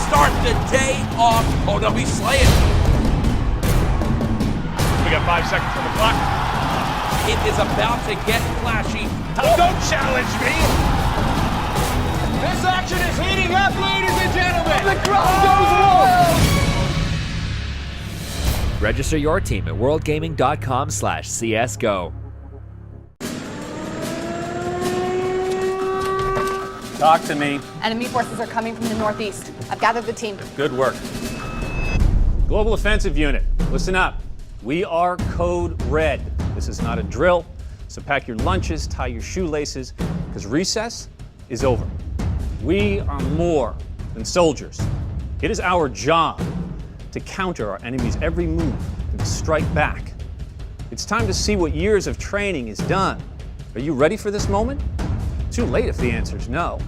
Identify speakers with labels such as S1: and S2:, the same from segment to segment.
S1: start the day off. Oh no, he's slaying.
S2: We got 5 seconds on the clock.
S1: It is about to get flashy.
S2: Don't challenge me.
S3: This action is heating up, ladies and gentlemen. The crowd goes wild.
S4: Register your team at worldgaming.com/CSGO.
S5: Talk to me.
S6: Enemy forces are coming from the northeast. I've gathered the team.
S5: Good work. Global Offensive Unit, listen up. We are Code Red. This is not a drill, so pack your lunches, tie your shoelaces, because recess is over. We are more than soldiers. It is our job to counter our enemy's every move and to strike back. It's time to see what years of training is done. Are you ready for this moment? Too late if the answer is no.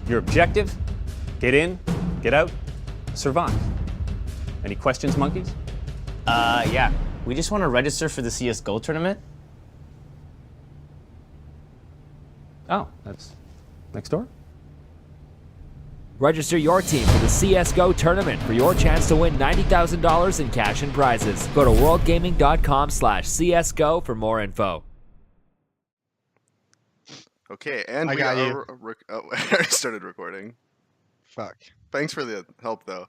S5: Your objective? Get in, get out, survive. Any questions, monkeys?
S7: Yeah. We just want to register for the CSGO tournament.
S5: Oh, that's next door?
S4: Register your team for the CSGO tournament for your chance to win $90,000 in cash and prizes. Go to worldgaming.com/CSGO for more info.
S8: Okay, and
S9: I
S8: we
S9: got
S8: are.
S9: you.
S8: I started recording.
S9: Fuck.
S8: Thanks for the help, though.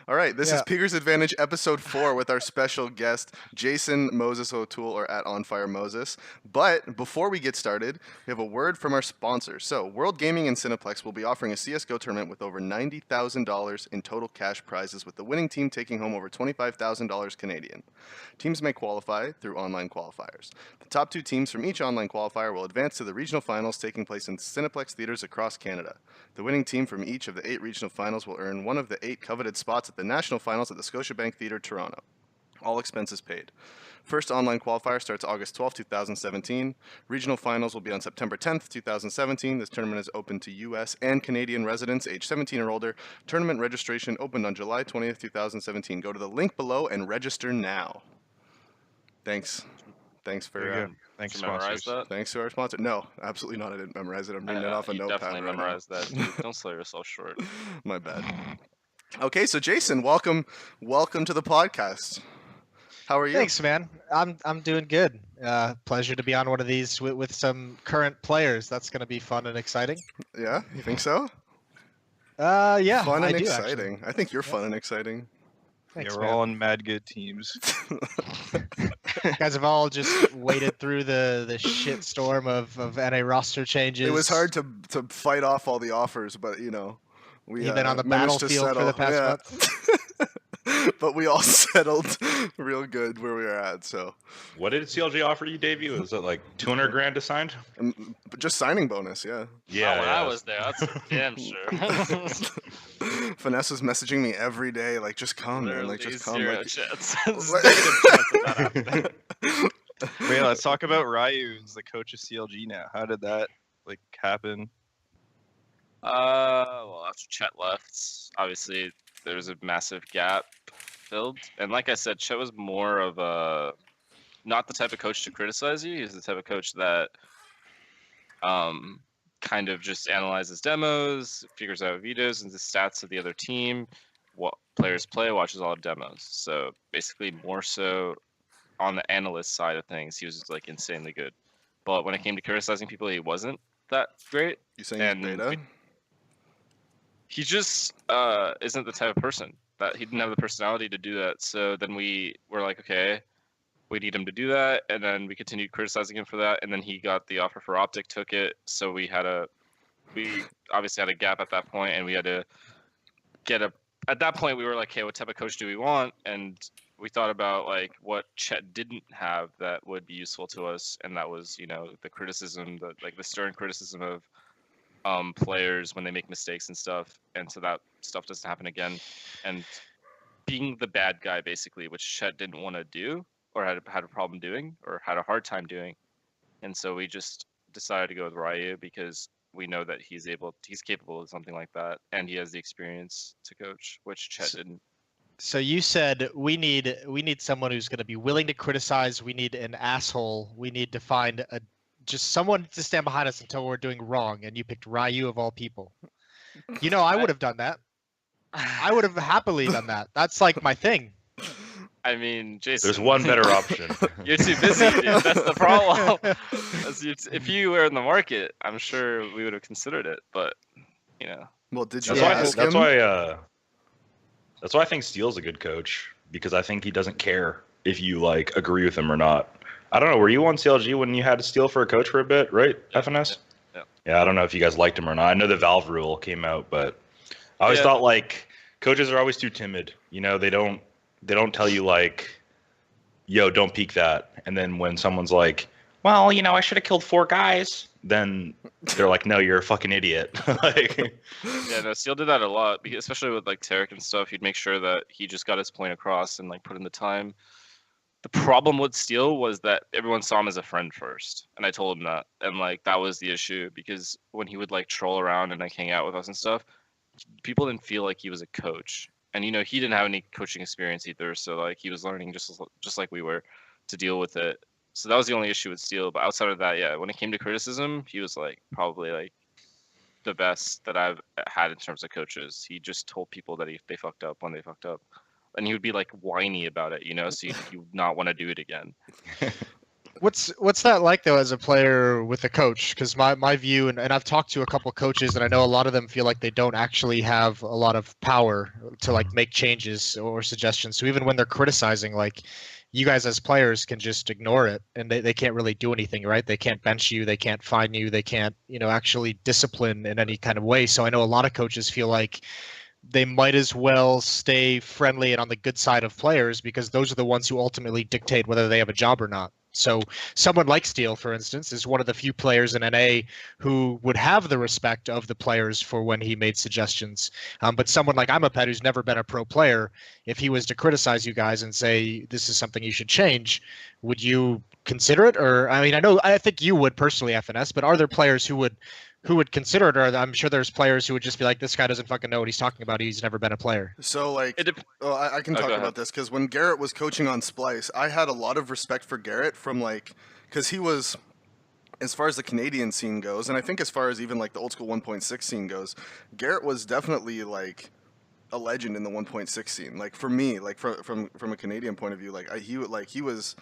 S8: All right, this is Peaker's Advantage, Episode 4, with our special guest, Jason Moses O'Toole, or at OnFireMoses. But before we get started, we have a word from our sponsor. So, World Gaming and Cineplex will be offering a CSGO tournament with over $90,000 in total cash prizes, with the winning team taking home over $25,000 Canadian. Teams may qualify through online qualifiers. The top 2 teams from each online qualifier will advance to the regional finals taking place in Cineplex theaters across Canada. The winning team from each of the 8 regional finals will earn one of the 8 coveted spots at the national finals at the Scotiabank Theatre, Toronto. All expenses paid. First online qualifier starts August 12, 2017. Regional finals will be on September 10th, 2017. This tournament is open to U.S. and Canadian residents age 17 or older. Tournament registration opened on July 20th, 2017. Go to the link below and register now. Thanks. Thanks for
S10: Thanks to memorize that.
S8: Thanks to our sponsor. No, absolutely not. I didn't memorize it. I'm reading it off a notepad.
S10: Definitely
S8: right
S10: memorize
S8: now.
S10: that. Dude. Don't sell yourself short.
S8: My bad. Okay, so Jason, welcome to the podcast. How are you?
S9: Thanks, man. I'm doing good. Pleasure to be on one of these with some current players. That's going to be fun and exciting.
S8: Yeah, you think so?
S9: Yeah.
S8: Fun and
S9: I do,
S8: exciting.
S9: actually.
S8: I think you're fun and exciting.
S9: Thanks,
S10: yeah, we're all on mad good teams.
S9: You guys have all just waded through the shit storm of NA roster changes.
S8: It was hard to fight off all the offers, but you know,
S9: You've been on the battlefield for the past month.
S8: But we all settled real good where we were at. So,
S2: What did CLG offer you, Davey? Was it like 200 grand to sign?
S8: Just signing bonus, yeah.
S2: Yeah,
S10: when I was there, that's for damn sure.
S8: Finesse was messaging me every day, like, just come, man, like, just come.
S10: Zero
S8: Like,
S10: chance.
S11: Wait, let's talk about Ryu as the coach of CLG now. How did that happen?
S10: Well, after Chet left, obviously there was a massive gap filled, and like I said, Chet was more of a not the type of coach to criticize you. He's the type of coach that kind of just analyzes demos, figures out videos and the stats of the other team, what players play, watches all the demos. So basically more so on the analyst side of things, he was just like insanely good. But when it came to criticizing people, he wasn't that great.
S8: You saying he's beta?
S10: He just isn't the type of person that he didn't have the personality to do that. So then we were like, okay, we need him to do that. And then we continued criticizing him for that. And then he got the offer for OpTic, took it. So we obviously had a gap at that point, and we had to at that point we were like, hey, what type of coach do we want? And we thought about like what Chet didn't have that would be useful to us. And that was, the criticism, the stern criticism of players when they make mistakes and stuff, and so that stuff doesn't happen again. And being the bad guy, basically, which Chet didn't want to do, or had a problem doing, or had a hard time doing. And so we just decided to go with Ryu because we know that he's capable of something like that, and he has the experience to coach, which Chet didn't.
S9: So you said we need someone who's going to be willing to criticize. We need an asshole. We need to find just someone to stand behind us until we're doing wrong, and you picked Ryu of all people. I would have done that. I would have happily done that. That's like my thing.
S10: I mean, Jason.
S2: There's one better option.
S10: You're too busy, dude. That's the problem. If you were in the market, I'm sure we would have considered it. But you know.
S8: Well, did you
S2: That's
S8: ask him?
S2: That's why I think Steele's a good coach, because I think he doesn't care if you like agree with him or not. I don't know. Were you on CLG when you had to Steele for a coach for a bit, right? FNS. Yeah. I don't know if you guys liked him or not. I know the Valve rule came out, but I always thought like coaches are always too timid. You know, they don't tell you like, yo, don't peek that. And then when someone's like, well, you know, I should have killed 4 guys, then they're like, no, you're a fucking idiot. Like,
S10: yeah, no, Steele did that a lot, especially with like Tarik and stuff. He'd make sure that he just got his point across and like put in the time. The problem with Steele was that everyone saw him as a friend first, and I told him that, and like that was the issue, because when he would like troll around and like hang out with us and stuff, people didn't feel like he was a coach. And you know, he didn't have any coaching experience either, so like he was learning just like we were to deal with it. So that was the only issue with Steele. But outside of that, yeah, when it came to criticism, he was like probably like the best that I've had in terms of coaches. He just told people that they fucked up when they fucked up, and he would be like whiny about it, you know, so you not want to do it again.
S9: What's that like though as a player with a coach? Because my view, and I've talked to a couple coaches, and I know a lot of them feel like they don't actually have a lot of power to like make changes or suggestions. So even when they're criticizing, like you guys as players can just ignore it, and they can't really do anything, right? They can't bench you, they can't fine you, they can't, you know, actually discipline in any kind of way. So I know a lot of coaches feel like they might as well stay friendly and on the good side of players, because those are the ones who ultimately dictate whether they have a job or not. So someone like Steele, for instance, is one of the few players in NA who would have the respect of the players for when he made suggestions. But someone like IMAPET, who's never been a pro player, if he was to criticize you guys and say, this is something you should change, would you consider it? Or, I mean, I think you would personally, FNS, but are there players who would consider it? Or I'm sure there's players who would just be like, this guy doesn't fucking know what he's talking about. He's never been a player.
S8: So like, I can talk about this, because when Garrett was coaching on Splice, I had a lot of respect for Garrett from like, because he was, as far as the Canadian scene goes, and I think as far as even like the old school 1.6 scene goes, Garrett was definitely like a legend in the 1.6 scene. Like for me, like from a Canadian point of view, like he was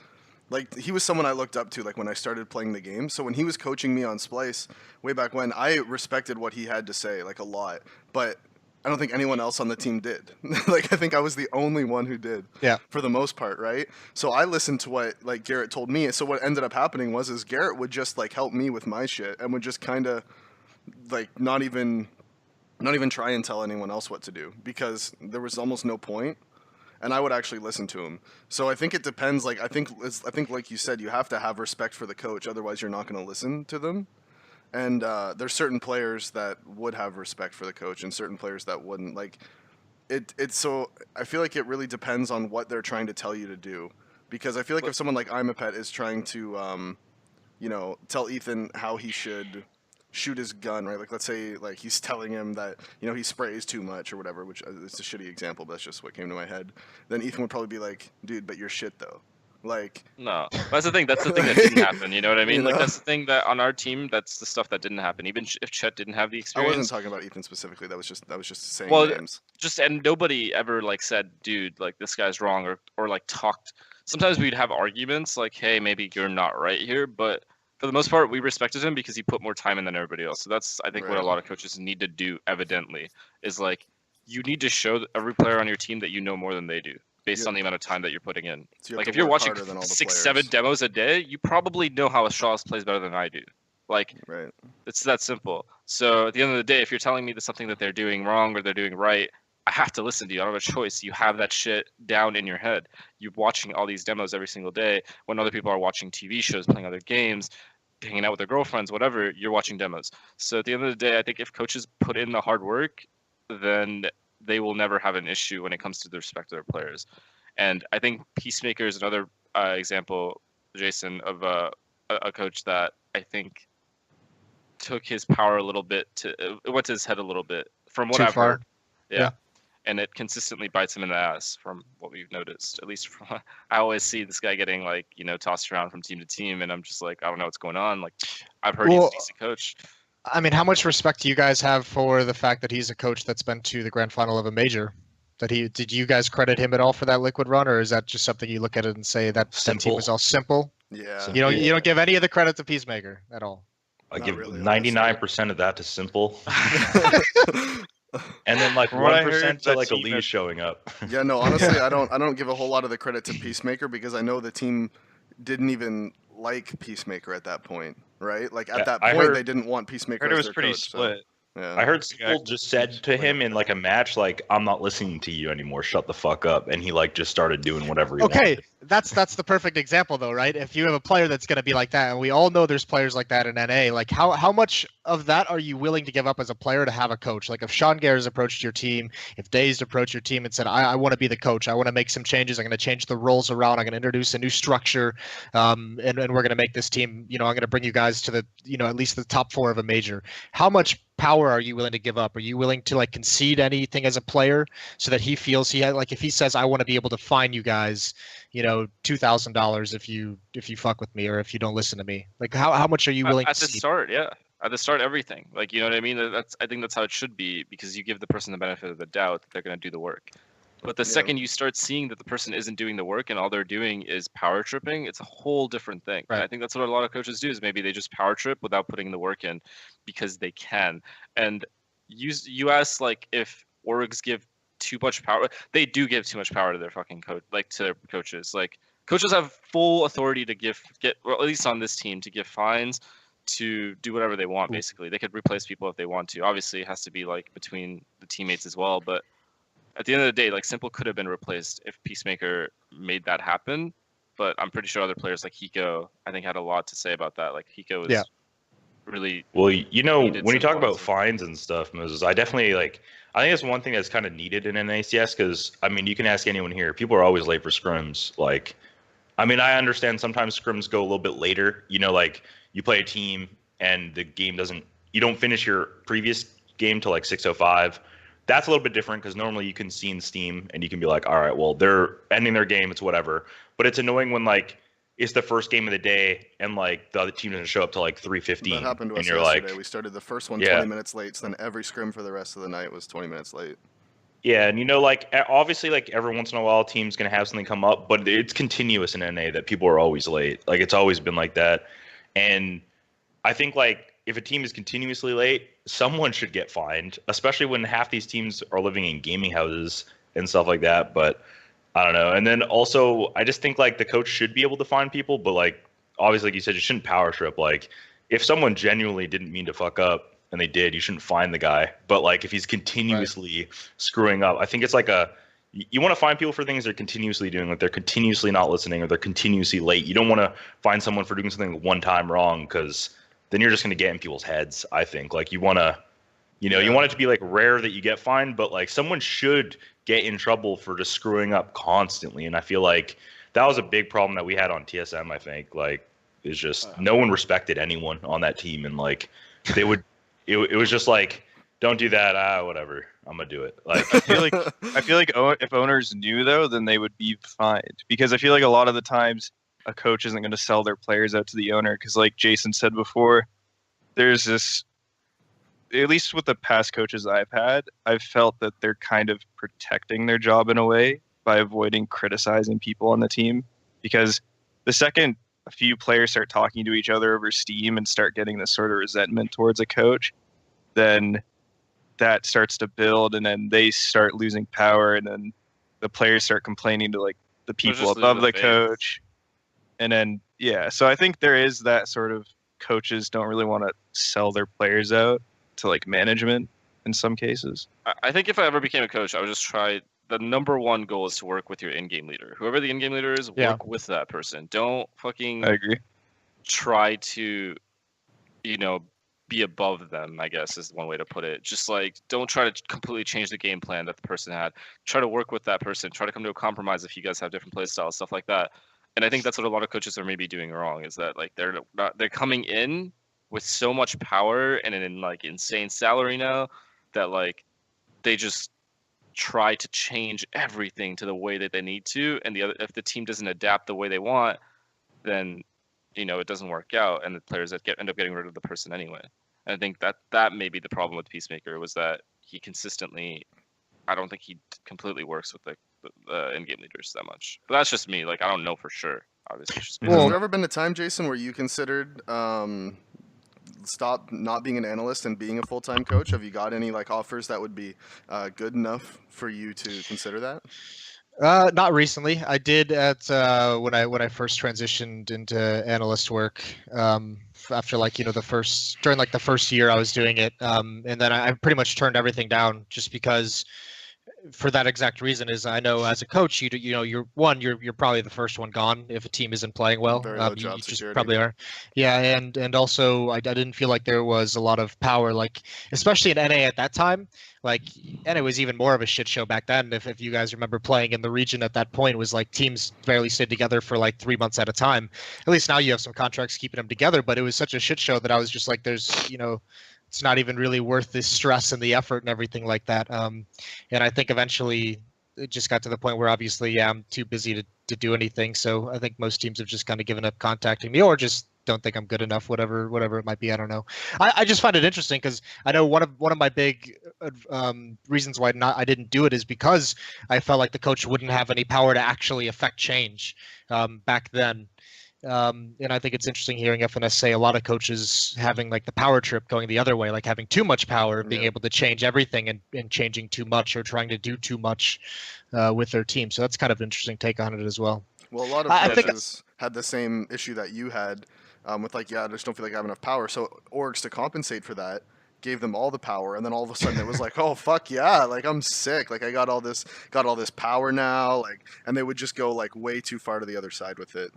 S8: someone I looked up to, like when I started playing the game. So when he was coaching me on Splice way back when, I respected what he had to say like a lot, but I don't think anyone else on the team did. Like I think I was the only one who did.
S9: Yeah.
S8: For the most part, right? So I listened to what like Garrett told me. So what ended up happening was Garrett would just like help me with my shit and would just kind of like not even try and tell anyone else what to do, because there was almost no point. And I would actually listen to him. So I think it depends. Like I think like you said, you have to have respect for the coach, otherwise you're not going to listen to them. And there's certain players that would have respect for the coach, and certain players that wouldn't. Like it's so I feel like it really depends on what they're trying to tell you to do, because I feel like if someone like IMAPET is trying to you know, tell Ethan how he should shoot his gun, right? Like let's say like he's telling him that, you know, he sprays too much or whatever, which is a shitty example, but that's just what came to my head. Then Ethan would probably be like, dude, but you're shit though. Like
S10: no, that's the thing that didn't happen, you know what I mean? Like that's the thing that on our team, that's the stuff that didn't happen. Even if Chet didn't have the experience.
S8: I wasn't talking about Ethan specifically. That was just saying names.
S10: And nobody ever like said, dude, like this guy's wrong, or like talked. Sometimes we'd have arguments like, hey, maybe you're not right here, but for the most part, we respected him because he put more time in than everybody else. So that's, I think, what a lot of coaches need to do, evidently, is like, you need to show every player on your team that you know more than they do, based on the amount of time that you're putting in. So like, if you're watching 6-7 demos a day, you probably know how a Shaw's plays better than I do. Like, it's that simple. So at the end of the day, if you're telling me that something that they're doing wrong or they're doing right, I have to listen to you. I don't have a choice. You have that shit down in your head. You're watching all these demos every single day when other people are watching TV shows, playing other games, hanging out with their girlfriends, whatever. You're watching demos. So at the end of the day, I think if coaches put in the hard work, then they will never have an issue when it comes to the respect of their players. And I think Peacemaker is another example, Jason, of a coach that I think took his power a little bit it went to his head a little bit from what I've heard. Yeah. And it consistently bites him in the ass from what we've noticed. At least from, I always see this guy getting like, you know, tossed around from team to team, and I'm just like, I don't know what's going on. Like, I've heard he's a decent coach.
S9: I mean, how much respect do you guys have for the fact that he's a coach that's been to the grand final of a major? Did you guys credit him at all for that liquid run, or is that just something you look at it and say that team was all simple?
S8: Yeah.
S9: You don't give any of the credit to Peacemaker at all.
S2: I
S8: Not
S2: give
S8: really,
S2: 99% of that to Simple, and then like
S11: From what I
S2: 1%
S11: heard,
S2: to
S11: that
S2: like
S11: team
S2: Elise
S11: had-
S2: showing up.
S8: Yeah, no, honestly, I don't give a whole lot of the credit to Peacemaker because I know the team didn't even like Peacemaker at that point, right? Like at
S2: Yeah,
S8: that
S2: I
S8: point,
S2: heard-
S8: they didn't want Peacemaker
S11: heard it
S8: as
S11: was
S8: their
S11: pretty
S8: coach.
S11: split.
S8: So, yeah.
S2: I heard Simple just said to him in like a match, like, "I'm not listening to you anymore. Shut the fuck up." And he like just started doing whatever he wanted.
S9: That's the perfect example though, right? If you have a player that's going to be like that, and we all know there's players like that in NA, like how much of that are you willing to give up as a player to have a coach? Like if Sean Gares approached your team, if Dazed approached your team and said, I want to be the coach, I want to make some changes, I'm going to change the roles around, I'm going to introduce a new structure, and we're going to make this team, I'm going to bring you guys to the, at least the top 4 of a major. How much power are you willing to give up? Are you willing to like concede anything as a player so that he feels he had, like if he says, I want to be able to fine you guys, $2,000 if you fuck with me or if you don't listen to me? Like how much are you willing
S10: at
S9: to
S10: the
S9: cede?
S10: start? Yeah, at the start, everything. Like, you know what I mean? I think that's how it should be, because you give the person the benefit of the doubt that they're going to do the work. But the second you start seeing that the person isn't doing the work and all they're doing is power tripping, it's a whole different thing.
S9: Right.
S10: And I think that's what a lot of coaches do, is maybe they just power trip without putting the work in because they can. And you asked like if orgs give too much power. They do give too much power to their fucking coach, like to their coaches. Like coaches have full authority to get, well, at least on this team, to give fines, to do whatever they want. Basically, they could replace people if they want to. Obviously, it has to be like between the teammates as well. But at the end of the day, like Simple could have been replaced if Peacemaker made that happen. But I'm pretty sure other players like Hiko, I think, had a lot to say about that. Like Hiko was really
S2: Well, when you talk
S10: Simple
S2: about
S10: as-
S2: fines and stuff, Moses, I definitely I think it's one thing that's kind of needed in an ACS because I mean, you can ask anyone here. People are always late for scrims. Like, I mean, I understand sometimes scrims go a little bit later. Like you play a team and the game you don't finish your previous game till like 6:05. That's a little bit different because normally you can see in Steam and you can be like, all right, well, they're ending their game. It's whatever. But it's annoying when like it's the first game of the day and like the other team doesn't show up till like 3:15.
S8: That happened to us
S2: and you're
S8: yesterday.
S2: like,
S8: We started the first one
S2: Yeah.
S8: 20 minutes late, so then every scrim for the rest of the night was 20 minutes late.
S2: yeah, and like obviously like every once in a while a team's gonna have something come up, but it's continuous in NA that people are always late. Like it's always been like that. And I think like if a team is continuously late, someone should get fined, especially when half these teams are living in gaming houses and stuff like that. But I don't know. And then also, I just think like the coach should be able to fine people, but like obviously, like you said, you shouldn't power trip. Like if someone genuinely didn't mean to fuck up and they did, you shouldn't fine the guy. But like if he's continuously screwing up, I think it's like you want to find people for things they're continuously doing, like they're continuously not listening or they're continuously late. You don't want to find someone for doing something one time wrong because then you're just going to get in people's heads. I think like you want to, you want it to be like rare that you get fined, but like someone should get in trouble for just screwing up constantly. And I feel like that was a big problem that we had on TSM. I think like it's just no one respected anyone on that team, and like they would, it was just like, don't do that. Whatever, I'm gonna do it. Like
S11: I feel like if owners knew though, then they would be fined, because I feel like a lot of the times a coach isn't going to sell their players out to the owner, because like Jason said before, there's this, at least with the past coaches I've had, I've felt that they're kind of protecting their job in a way by avoiding criticizing people on the team, because the second a few players start talking to each other over Steam and start getting this sort of resentment towards a coach, then that starts to build, and then they start losing power, and then the players start complaining to like the people
S10: just
S11: above
S10: lose the
S11: the
S10: faith.
S11: coach. And then, yeah, so I think there is that sort of coaches don't really want to sell their players out to like management in some cases.
S10: I think if I ever became a coach, I would just try. The number one goal is to work with your in-game leader. Whoever the in-game leader is,
S9: Yeah.
S10: work with that person. Don't fucking
S11: I agree.
S10: try to, be above them, I guess is one way to put it. Just like, don't try to completely change the game plan that the person had. Try to work with that person. Try to come to a compromise if you guys have different play styles, stuff like that. And I think that's what a lot of coaches are maybe doing wrong, is that like they're coming in with so much power and an like insane salary now that like they just try to change everything to the way that they need to, and if the team doesn't adapt the way they want, then it doesn't work out, and the players that end up getting rid of the person anyway. And I think that may be the problem with Peacemaker, was that he consistently, I don't think he completely works with the in-game leaders that much. But that's just me. Like, I don't know for sure. Obviously, it's just me.
S8: Has there ever been a time, Jason, where you considered stop not being an analyst and being a full-time coach? Have you got any like offers that would be good enough for you to consider that?
S9: Not recently. I did at when I first transitioned into analyst work. After like the first year I was doing it, and then I pretty much turned everything down just because, for that exact reason, is I know as a coach you're probably the first one gone if a team isn't playing well.
S8: Very low
S9: You
S8: job
S9: just
S8: security.
S9: probably are. Yeah, and also I didn't feel like there was a lot of power, like especially in NA at that time. Like, and it was even more of a shit show back then. If you guys remember playing in the region at that point, it was like teams barely stayed together for like 3 months at a time. At least now you have some contracts keeping them together, but it was such a shit show that I was just like, there's it's not even really worth the stress and the effort and everything like that. And I think eventually it just got to the point where obviously I'm too busy to do anything. So I think most teams have just kind of given up contacting me, or just don't think I'm good enough, whatever it might be. I don't know. I just find it interesting because I know one of my big reasons why I didn't do it is because I felt like the coach wouldn't have any power to actually affect change back then. And I think it's interesting hearing FNS say a lot of coaches having like the power trip going the other way, like having too much power, being able to change everything and changing too much or trying to do too much with their team. So that's kind of an interesting take on it as well.
S8: Well, a lot of coaches had the same issue that you had with like, I just don't feel like I have enough power. So orgs, to compensate for that, gave them all the power, and then all of a sudden it was like, oh fuck yeah, like I'm sick, like I got all this power now, like, and they would just go like way too far to the other side with it.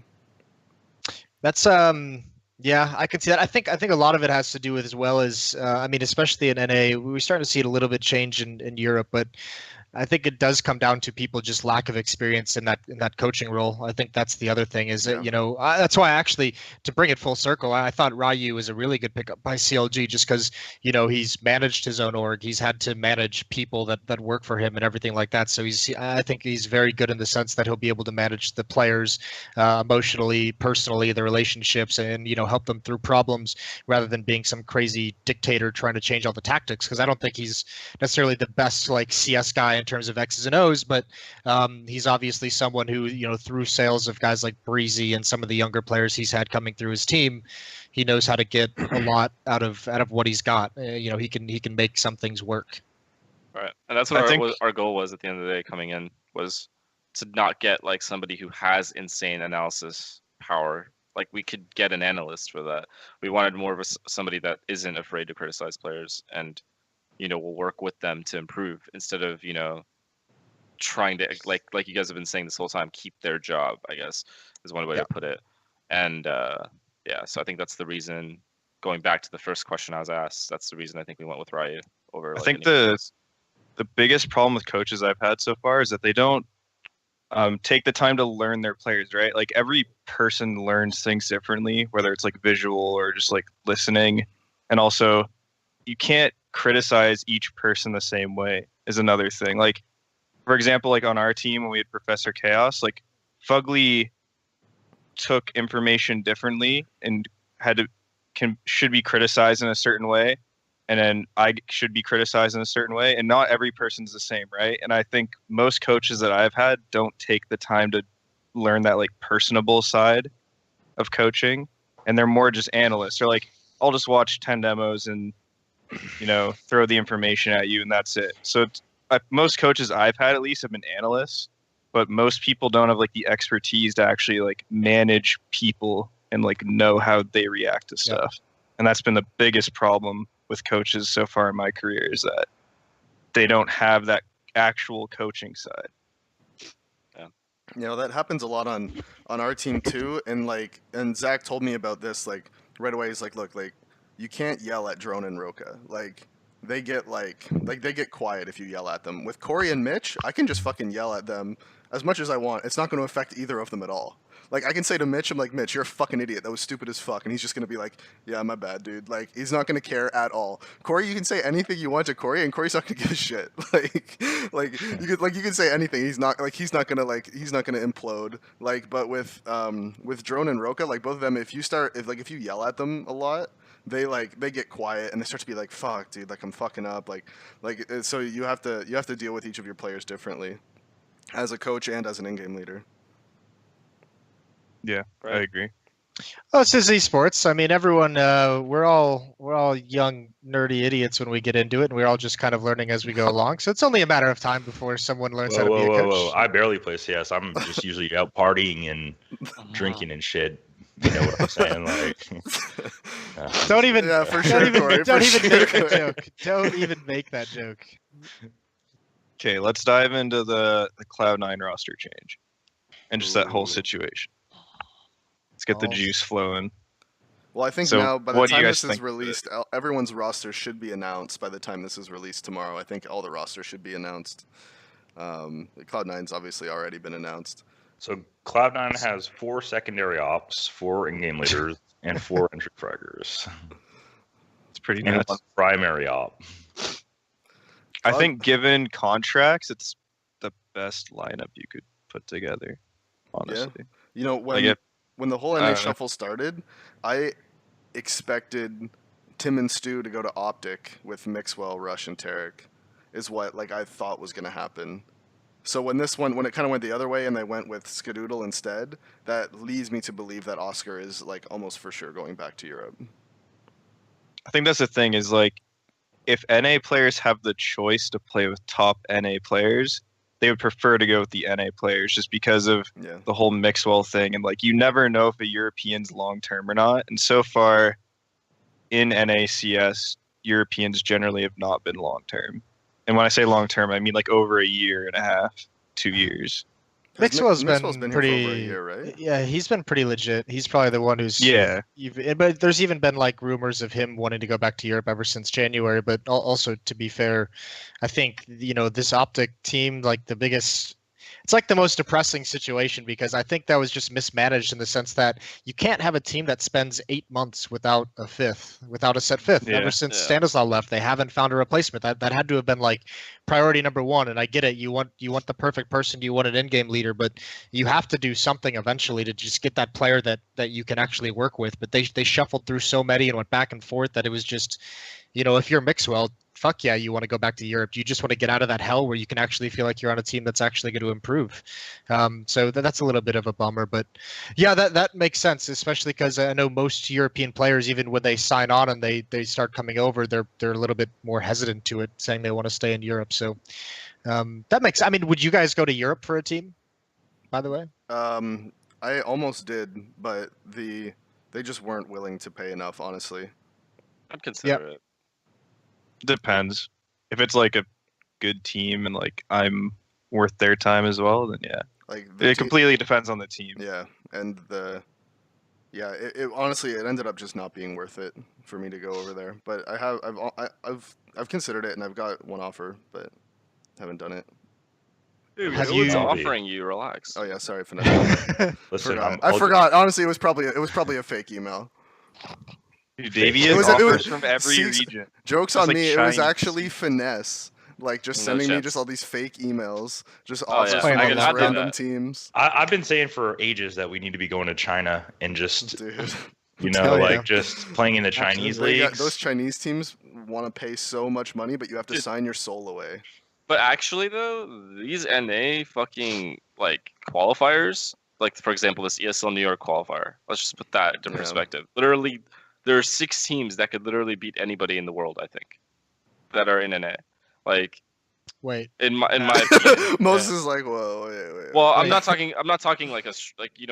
S9: That's yeah, I can see that. I think a lot of it has to do with, as well as I mean, especially in NA, we're starting to see it a little bit change in Europe, but I think it does come down to people just lack of experience in that coaching role. I think that's the other thing is that, that's why actually, to bring it full circle, I thought Ryu was a really good pickup by CLG just because, he's managed his own org. He's had to manage people that work for him and everything like that. So I think he's very good in the sense that he'll be able to manage the players emotionally, personally, the relationships, and, help them through problems rather than being some crazy dictator trying to change all the tactics. Because I don't think he's necessarily the best like CS guy in terms of X's and O's, but he's obviously someone who, through sales of guys like Breezy and some of the younger players he's had coming through his team, he knows how to get a lot out of what he's got. He can make some things work.
S10: Right, and that's what our goal was at the end of the day coming in, was to not get like somebody who has insane analysis power. Like, we could get an analyst for that. We wanted more of somebody that isn't afraid to criticize players and we'll work with them to improve, instead of, trying to, like you guys have been saying this whole time, keep their job, I guess, is one way to put it. And so I think that's the reason, going back to the first question I was asked, that's the reason I think we went with Ryu over.
S11: I think the biggest problem with coaches I've had so far is that they don't take the time to learn their players, right? Like, every person learns things differently, whether it's like visual or just like listening. And also, you can't criticize each person the same way is another thing. Like, for example, like on our team when we had Professor Chaos, like Fugly took information differently and should be criticized in a certain way, and then I should be criticized in a certain way, and not every person's the same, right? And I think most coaches that I've had don't take the time to learn that like personable side of coaching, and they're more just analysts. They're like, I'll just watch 10 demos and throw the information at you and that's it. So most coaches I've had, at least, have been analysts, but most people don't have like the expertise to actually like manage people and like know how they react to stuff. And that's been the biggest problem with coaches so far in my career, is that they don't have that actual coaching side.
S8: That happens a lot on our team too. And Zach told me about this like right away. He's like, look, like, you can't yell at Drone and Roka. Like, they get they get quiet if you yell at them. With Corey and Mitch, I can just fucking yell at them as much as I want. It's not going to affect either of them at all. Like, I can say to Mitch, I'm like, Mitch, you're a fucking idiot. That was stupid as fuck. And he's just going to be like, yeah, my bad, dude. Like, he's not going to care at all. Corey, you can say anything you want to Corey, and Corey's not going to give a shit. You can say anything. He's not going to implode. Like, but with Drone and Roka, like, both of them, if you yell at them a lot, they get quiet and they start to be like, fuck, dude, like I'm fucking up, so you have to deal with each of your players differently, as a coach and as an in-game leader.
S11: Yeah, I agree.
S9: Oh, this is esports. I mean, everyone, we're all young, nerdy idiots when we get into it, and we're all just kind of learning as we go along. So it's only a matter of time before someone learns how to be a coach.
S2: Whoa. I barely play CS. I'm just usually out partying and drinking and shit. You know what I'm saying? Like,
S9: don't even,
S8: yeah, for sure, Corey,
S9: don't
S8: for
S9: even make
S8: sure.
S9: that joke. Don't even make that joke.
S11: Okay, let's dive into the Cloud9 roster change and just that whole situation. Let's get the juice flowing.
S8: Well, I think
S11: So,
S8: now, by the
S11: what do you
S8: time
S11: guys
S8: this is
S11: think of
S8: released, everyone's roster should be announced by the time this is released tomorrow. I think all the rosters should be announced. Cloud9's obviously already been announced.
S2: so Cloud9 has 4 secondary ops, 4 in-game leaders, and 4 entry fraggers.
S11: It's pretty
S2: And
S11: nuts.
S2: 1 primary op.
S11: I think given contracts, it's the best lineup you could put together, honestly.
S8: You know, when the whole NA shuffle started, I expected Tim and Stu to go to OpTic with Mixwell, Rush, and Tarik, is what I thought was going to happen. So when it kind of went the other way and they went with Skadoodle instead, that leads me to believe that Oscar is almost for sure going back to Europe.
S11: I think that's the thing is if NA players have the choice to play with top NA players, they would prefer to go with the NA players just because of the whole Mixwell thing. And you never know if a European's long-term or not. And so far in NACS, Europeans generally have not been long-term. And when I say long-term, I mean over a year and a half, 2 years.
S9: Mixwell's
S8: been
S9: pretty,
S8: here for over a year, right?
S9: Yeah, he's been pretty legit. He's probably the one who's but there's even been rumors of him wanting to go back to Europe ever since January. But also, to be fair, I think this OpTic team, the biggest. It's the most depressing situation because I think that was just mismanaged in the sense that you can't have a team that spends 8 months without a set fifth.
S11: Yeah.
S9: Ever since Stanislaw left, they haven't found a replacement. That had to have been priority number one. And I get it. You want the perfect person. You want an in-game leader, but you have to do something eventually to just get that player that you can actually work with. But they shuffled through so many and went back and forth that it was just, if you're Mixwell, fuck yeah, you want to go back to Europe. You just want to get out of that hell where you can actually feel like you're on a team that's actually going to improve. So that's a little bit of a bummer, but yeah, that makes sense, especially because I know most European players, even when they sign on and they start coming over, they're a little bit more hesitant to it, saying they want to stay in Europe. So that makes. I mean, would you guys go to Europe for a team? By the way,
S8: I almost did, but they just weren't willing to pay enough. Honestly,
S10: I'd consider it.
S11: Depends. If it's a good team and I'm worth their time as well, then yeah. It completely depends on the team.
S8: Yeah, and it honestly it ended up just not being worth it for me to go over there. But I've considered it and I've got one offer, but haven't done it.
S10: Dude, who's offering you? Relax.
S8: Oh yeah, sorry, Finesse.
S2: Listen,
S8: I forgot. Honestly, it was probably a fake email.
S11: Dude, Davey has offers from every region.
S8: Jokes on me. It was actually Finesse. Just sending me just all these fake emails, just offers from all these random teams.
S2: I've been saying for ages that we need to be going to China and just,
S8: Dude.
S2: just playing in the Chinese leagues.
S8: Those Chinese teams want to pay so much money, but you have to sign your soul away.
S10: But actually, though, these NA fucking qualifiers, for example, this ESL New York qualifier. Let's just put that into perspective. Literally, there are 6 teams that could literally beat anybody in the world. I think that are in NA.
S9: Wait.
S10: In my opinion,
S8: Moses is whoa, wait.
S10: Well, I'm not talking you know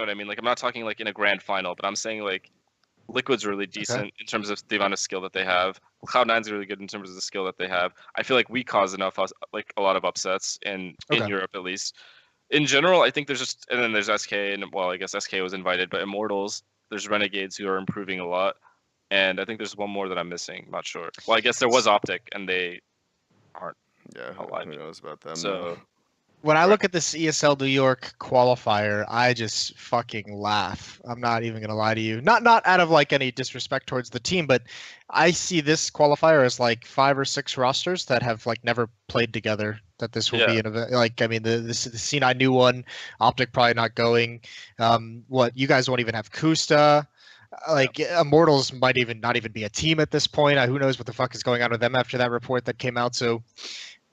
S10: what I mean. I'm not talking in a grand final, but I'm saying Liquid's really decent in terms of the amount of skill that they have. Cloud9's really good in terms of the skill that they have. I feel like we cause enough a lot of upsets in Europe at least. In general, I think there's and then there's SK, and I guess SK was invited, but Immortals, there's Renegades who are improving a lot, and I think there's one more that I'm missing. I'm not sure. Well, I guess there was OpTic, and they aren't.
S8: Yeah, who knows about them?
S10: So.
S9: When I look at this ESL New York qualifier, I just fucking laugh. I'm not even gonna lie to you. Not out of any disrespect towards the team, but I see this qualifier as 5 or 6 rosters that have never played together. That this will be an event. The C9 new one, OpTic probably not going. What you guys won't even have Kusta. Like Immortals might not even be a team at this point. Who knows what the fuck is going on with them after that report that came out? So,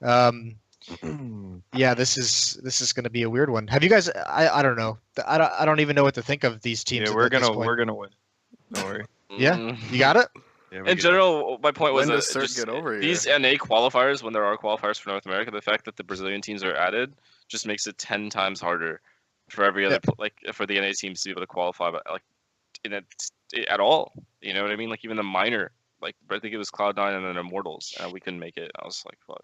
S9: yeah, this is going to be a weird one. Have you guys? I don't know. I don't even know what to think of these teams.
S11: Yeah, we're gonna win. Don't worry.
S9: Yeah, you got it.
S11: Yeah,
S10: In general, my point was
S8: When
S10: that
S8: does Cert get over
S10: these NA qualifiers, when there are qualifiers for North America, the fact that the Brazilian teams are added just makes it 10 times harder for every other for the NA teams to be able to qualify, but at all. You know what I mean? Like even the minor, like I think it was Cloud9 and then Immortals, we couldn't make it. I was like, fuck.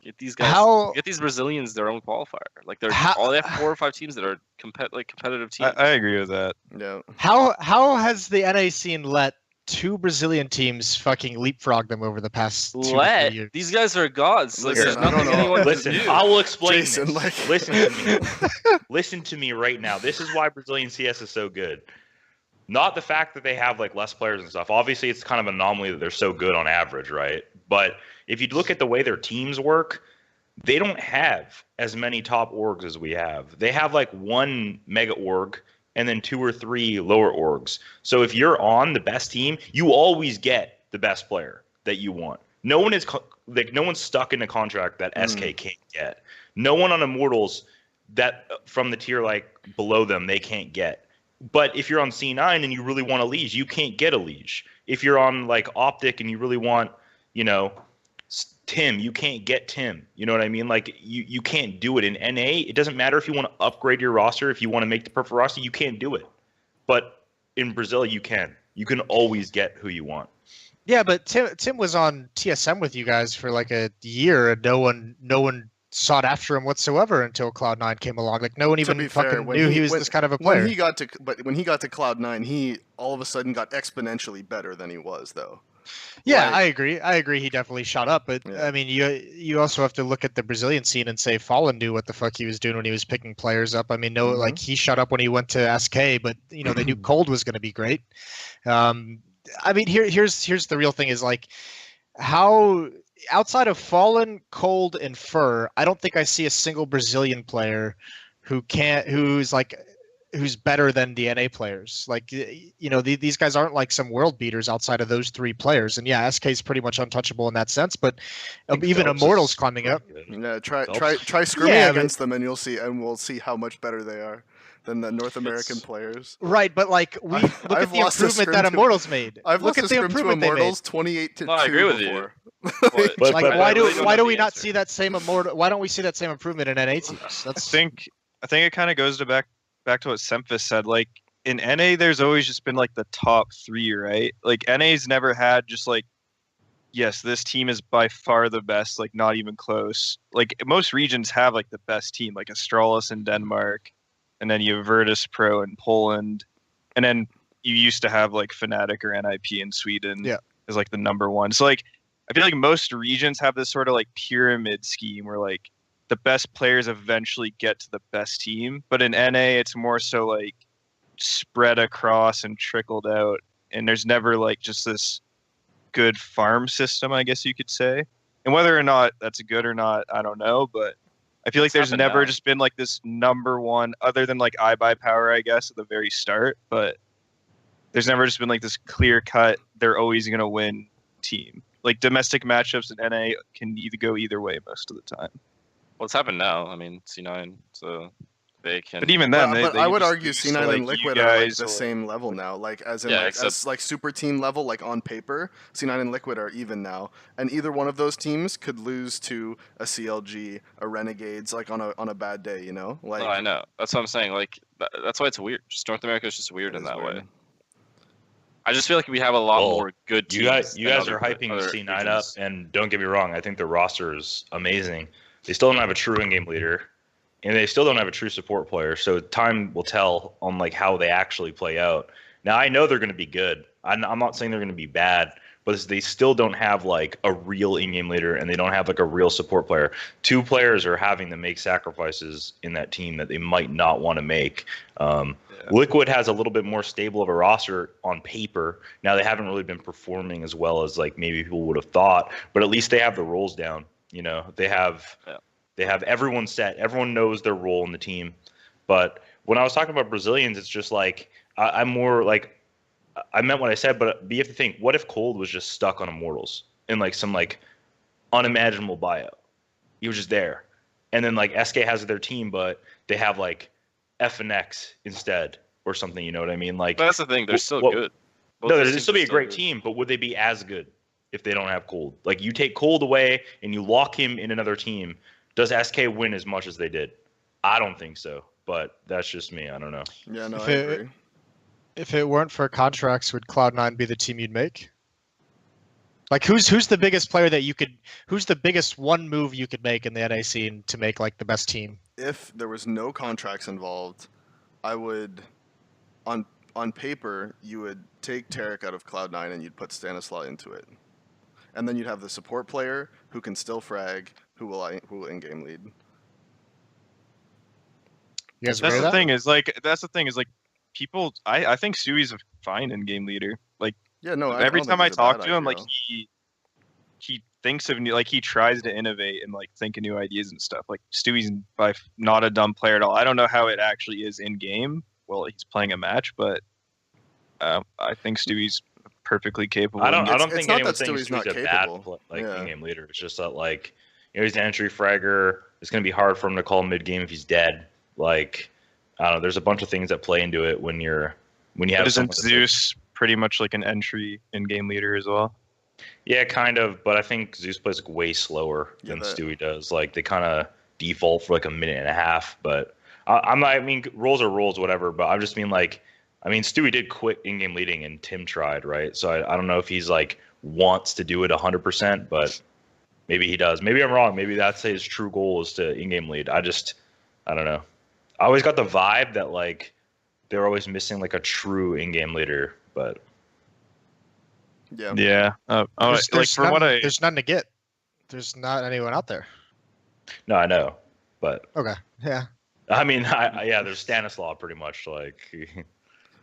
S10: Get these guys, get these Brazilians their own qualifier. Like they have 4 or 5 teams that are competitive teams.
S11: I agree with that.
S8: Yeah.
S9: How has the NA scene let 2 Brazilian teams fucking leapfrog them over the past 2 or 3 years?
S10: These guys are gods. Like, there's nothing anyone
S2: Listen,
S10: can do.
S2: I will explain
S8: Jason,
S2: this. Listen to me. Listen to me right now. This is why Brazilian CS is so good. Not the fact that they have like less players and stuff. Obviously, it's kind of an anomaly that they're so good on average, right? But if you look at the way their teams work, they don't have as many top orgs as we have. They have like 1 mega org and then 2 or 3 lower orgs. So if you're on the best team, you always get the best player that you want. No one is no one's stuck in a contract that SK can't get. No one on Immortals that from the tier like below them they can't get. But if you're on C9 and you really want a liege, you can't get a liege. If you're on like OpTic and you really want, you know, Tim, you can't get Tim. You know what I mean? Like you can't do it in NA. It doesn't matter if you want to upgrade your roster, if you want to make the perfect roster, you can't do it. But in Brazil, you can. You can always get who you want.
S9: Yeah, but Tim was on TSM with you guys for like a year, and no one sought after him whatsoever until Cloud9 came along. Like no one even fucking knew he was this kind of a player.
S8: When he got to Cloud9, he all of a sudden got exponentially better than he was, though.
S9: Yeah,
S8: Like,
S9: I agree. He definitely shot up, but
S8: Yeah.
S9: I mean, you also have to look at the Brazilian scene and say Fallen knew what the fuck he was doing when he was picking players up. I mean, like he shot up when he went to SK, but you know they knew Cold was going to be great. I mean, here's the real thing is like how outside of Fallen, Cold, and Fur, I don't think I see a single Brazilian player who's better than the NA players. Like, you know, these guys aren't like some world beaters outside of those 3 players. And yeah, SK is pretty much untouchable in that sense, but even Immortals climbing up.
S8: Yeah, try scrimming against them and you'll see, and we'll see how much better they are than the North American players.
S9: Right, but like look at the improvement that Immortals made.
S8: I've
S9: look at the improvement they made.
S8: 28-2
S10: I agree with
S8: before.
S10: you.
S2: But
S9: Why do we not
S10: answer.
S9: see that same Why don't we see that same improvement in NA teams?
S11: I think it kind of goes to back to what Semphis said. Like in NA, there's always just been like the top 3, right? Like NA's never had just like, yes, this team is by far the best, like not even close. Like most regions have like the best team, like Astralis in Denmark, and then you have Virtus Pro in Poland, and then you used to have like Fnatic or NIP in Sweden as like the number 1. So like I feel like most regions have this sort of like pyramid scheme where like the best players eventually get to the best team. But in NA, it's more so like spread across and trickled out. And there's never like just this good farm system, I guess you could say. And whether or not that's good or not, I don't know. But I feel like there's never just been like this number 1, other than like iBuyPower, I guess, at the very start. But there's never just been like this clear cut, they're always going to win team. Like domestic matchups in NA can go either way most of the time.
S10: Well, it's happened now. I mean, C9, so they can.
S11: But even then,
S8: but
S11: they
S8: I would
S11: just
S8: argue
S11: used
S8: C9
S11: to, like,
S8: and Liquid
S11: you
S8: are like
S11: guys
S8: the
S11: or-
S8: same level now. Like as in as like super team level, like on paper, C9 and Liquid are even now. And either one of those teams could lose to a CLG, a Renegades, like on a bad day, you know? Like
S10: No, I know. That's what I'm saying. Like that's why it's weird. Just North America is just weird in that way. I just feel like we have a lot more good teams.
S2: You guys are hyping C9 up, and don't get me wrong, I think the roster is amazing. They still don't have a true in-game leader, and they still don't have a true support player. So time will tell on like how they actually play out. Now I know they're going to be good. I'm not saying they're going to be bad, but they still don't have like a real in-game leader, and they don't have like a real support player. 2 players are having to make sacrifices in that team that they might not want to make. Liquid has a little bit more stable of a roster on paper. Now they haven't really been performing as well as like maybe people would have thought, but at least they have the roles down. You know, they have everyone set. Everyone knows their role in the team. But when I was talking about Brazilians, it's just like I'm more like I meant what I said, but you have to think, what if Cold was just stuck on Immortals in like some like unimaginable bio? He was just there. And then like SK has their team, but they have like F and X instead or something, you know what I mean? Like
S10: But that's the thing, they're still good. Both
S2: No,
S10: those
S2: they'd
S10: teams
S2: still
S10: are
S2: be a great
S10: good.
S2: team, but would they be as good if they don't have Cold? Like you take Cold away and you lock him in another team, does SK win as much as they did? I don't think so, but that's just me. I don't know.
S8: Yeah, no,
S9: If
S8: I
S9: it-
S8: agree.
S9: If it weren't for contracts, would Cloud9 be the team you'd make? Like, who's the biggest player that you could? Who's the biggest one move you could make in the NA scene to make like the best team?
S8: If there was no contracts involved, I would, on paper, you would take Tarik out of Cloud9 and you'd put Stanislaw into it, and then you'd have the support player who can still frag, who will in-game lead.
S9: You guys
S11: That's
S9: agree
S11: the
S9: with that?
S11: thing is like people. I think Sui's a fine in-game leader. Like
S8: Yeah, no.
S11: every
S8: don't
S11: time
S8: think
S11: I
S8: he's a
S11: talk
S8: bad
S11: to him, like
S8: IGL.
S11: he thinks of new, like he tries to innovate and like think of new ideas and stuff. Like Stewie's not a dumb player at all. I don't know how it actually is in game. Well, he's playing a match, but I think Stewie's perfectly capable.
S2: I don't
S8: It's
S2: think
S8: not
S2: anyone
S8: that
S2: thinks
S8: Stewie's not
S2: Stewie's a bad
S8: capable.
S2: like
S8: Yeah.
S2: in-game leader. It's just that like he's an entry fragger. It's gonna be hard for him to call mid-game if he's dead. Like I don't know. There's a bunch of things that play into it when you have.
S11: Isn't
S2: someone that's, like-
S11: Zeus pretty much like an entry in-game leader as well?
S2: Yeah, kind of, but I think Zeus plays like way slower
S8: Yeah,
S2: than
S8: that-
S2: Stewie does. Like they kind of default for like a minute and a half. But I'm not. I mean, rules are rules, whatever. But I just mean like, I mean, Stewie did quit in-game leading, and Tim tried, right? So I don't know if he's like wants to do it 100%, but maybe he does. Maybe I'm wrong. Maybe that's his true goal is to in-game lead. I don't know. I always got the vibe that like they're always missing like a true in-game leader, but.
S8: Yeah.
S11: Yeah.
S9: There's
S11: from what I
S9: there's none to get. There's not anyone out there.
S2: No, I know, but
S9: Okay. Yeah.
S2: I mean, yeah, there's Stanislaw pretty much like.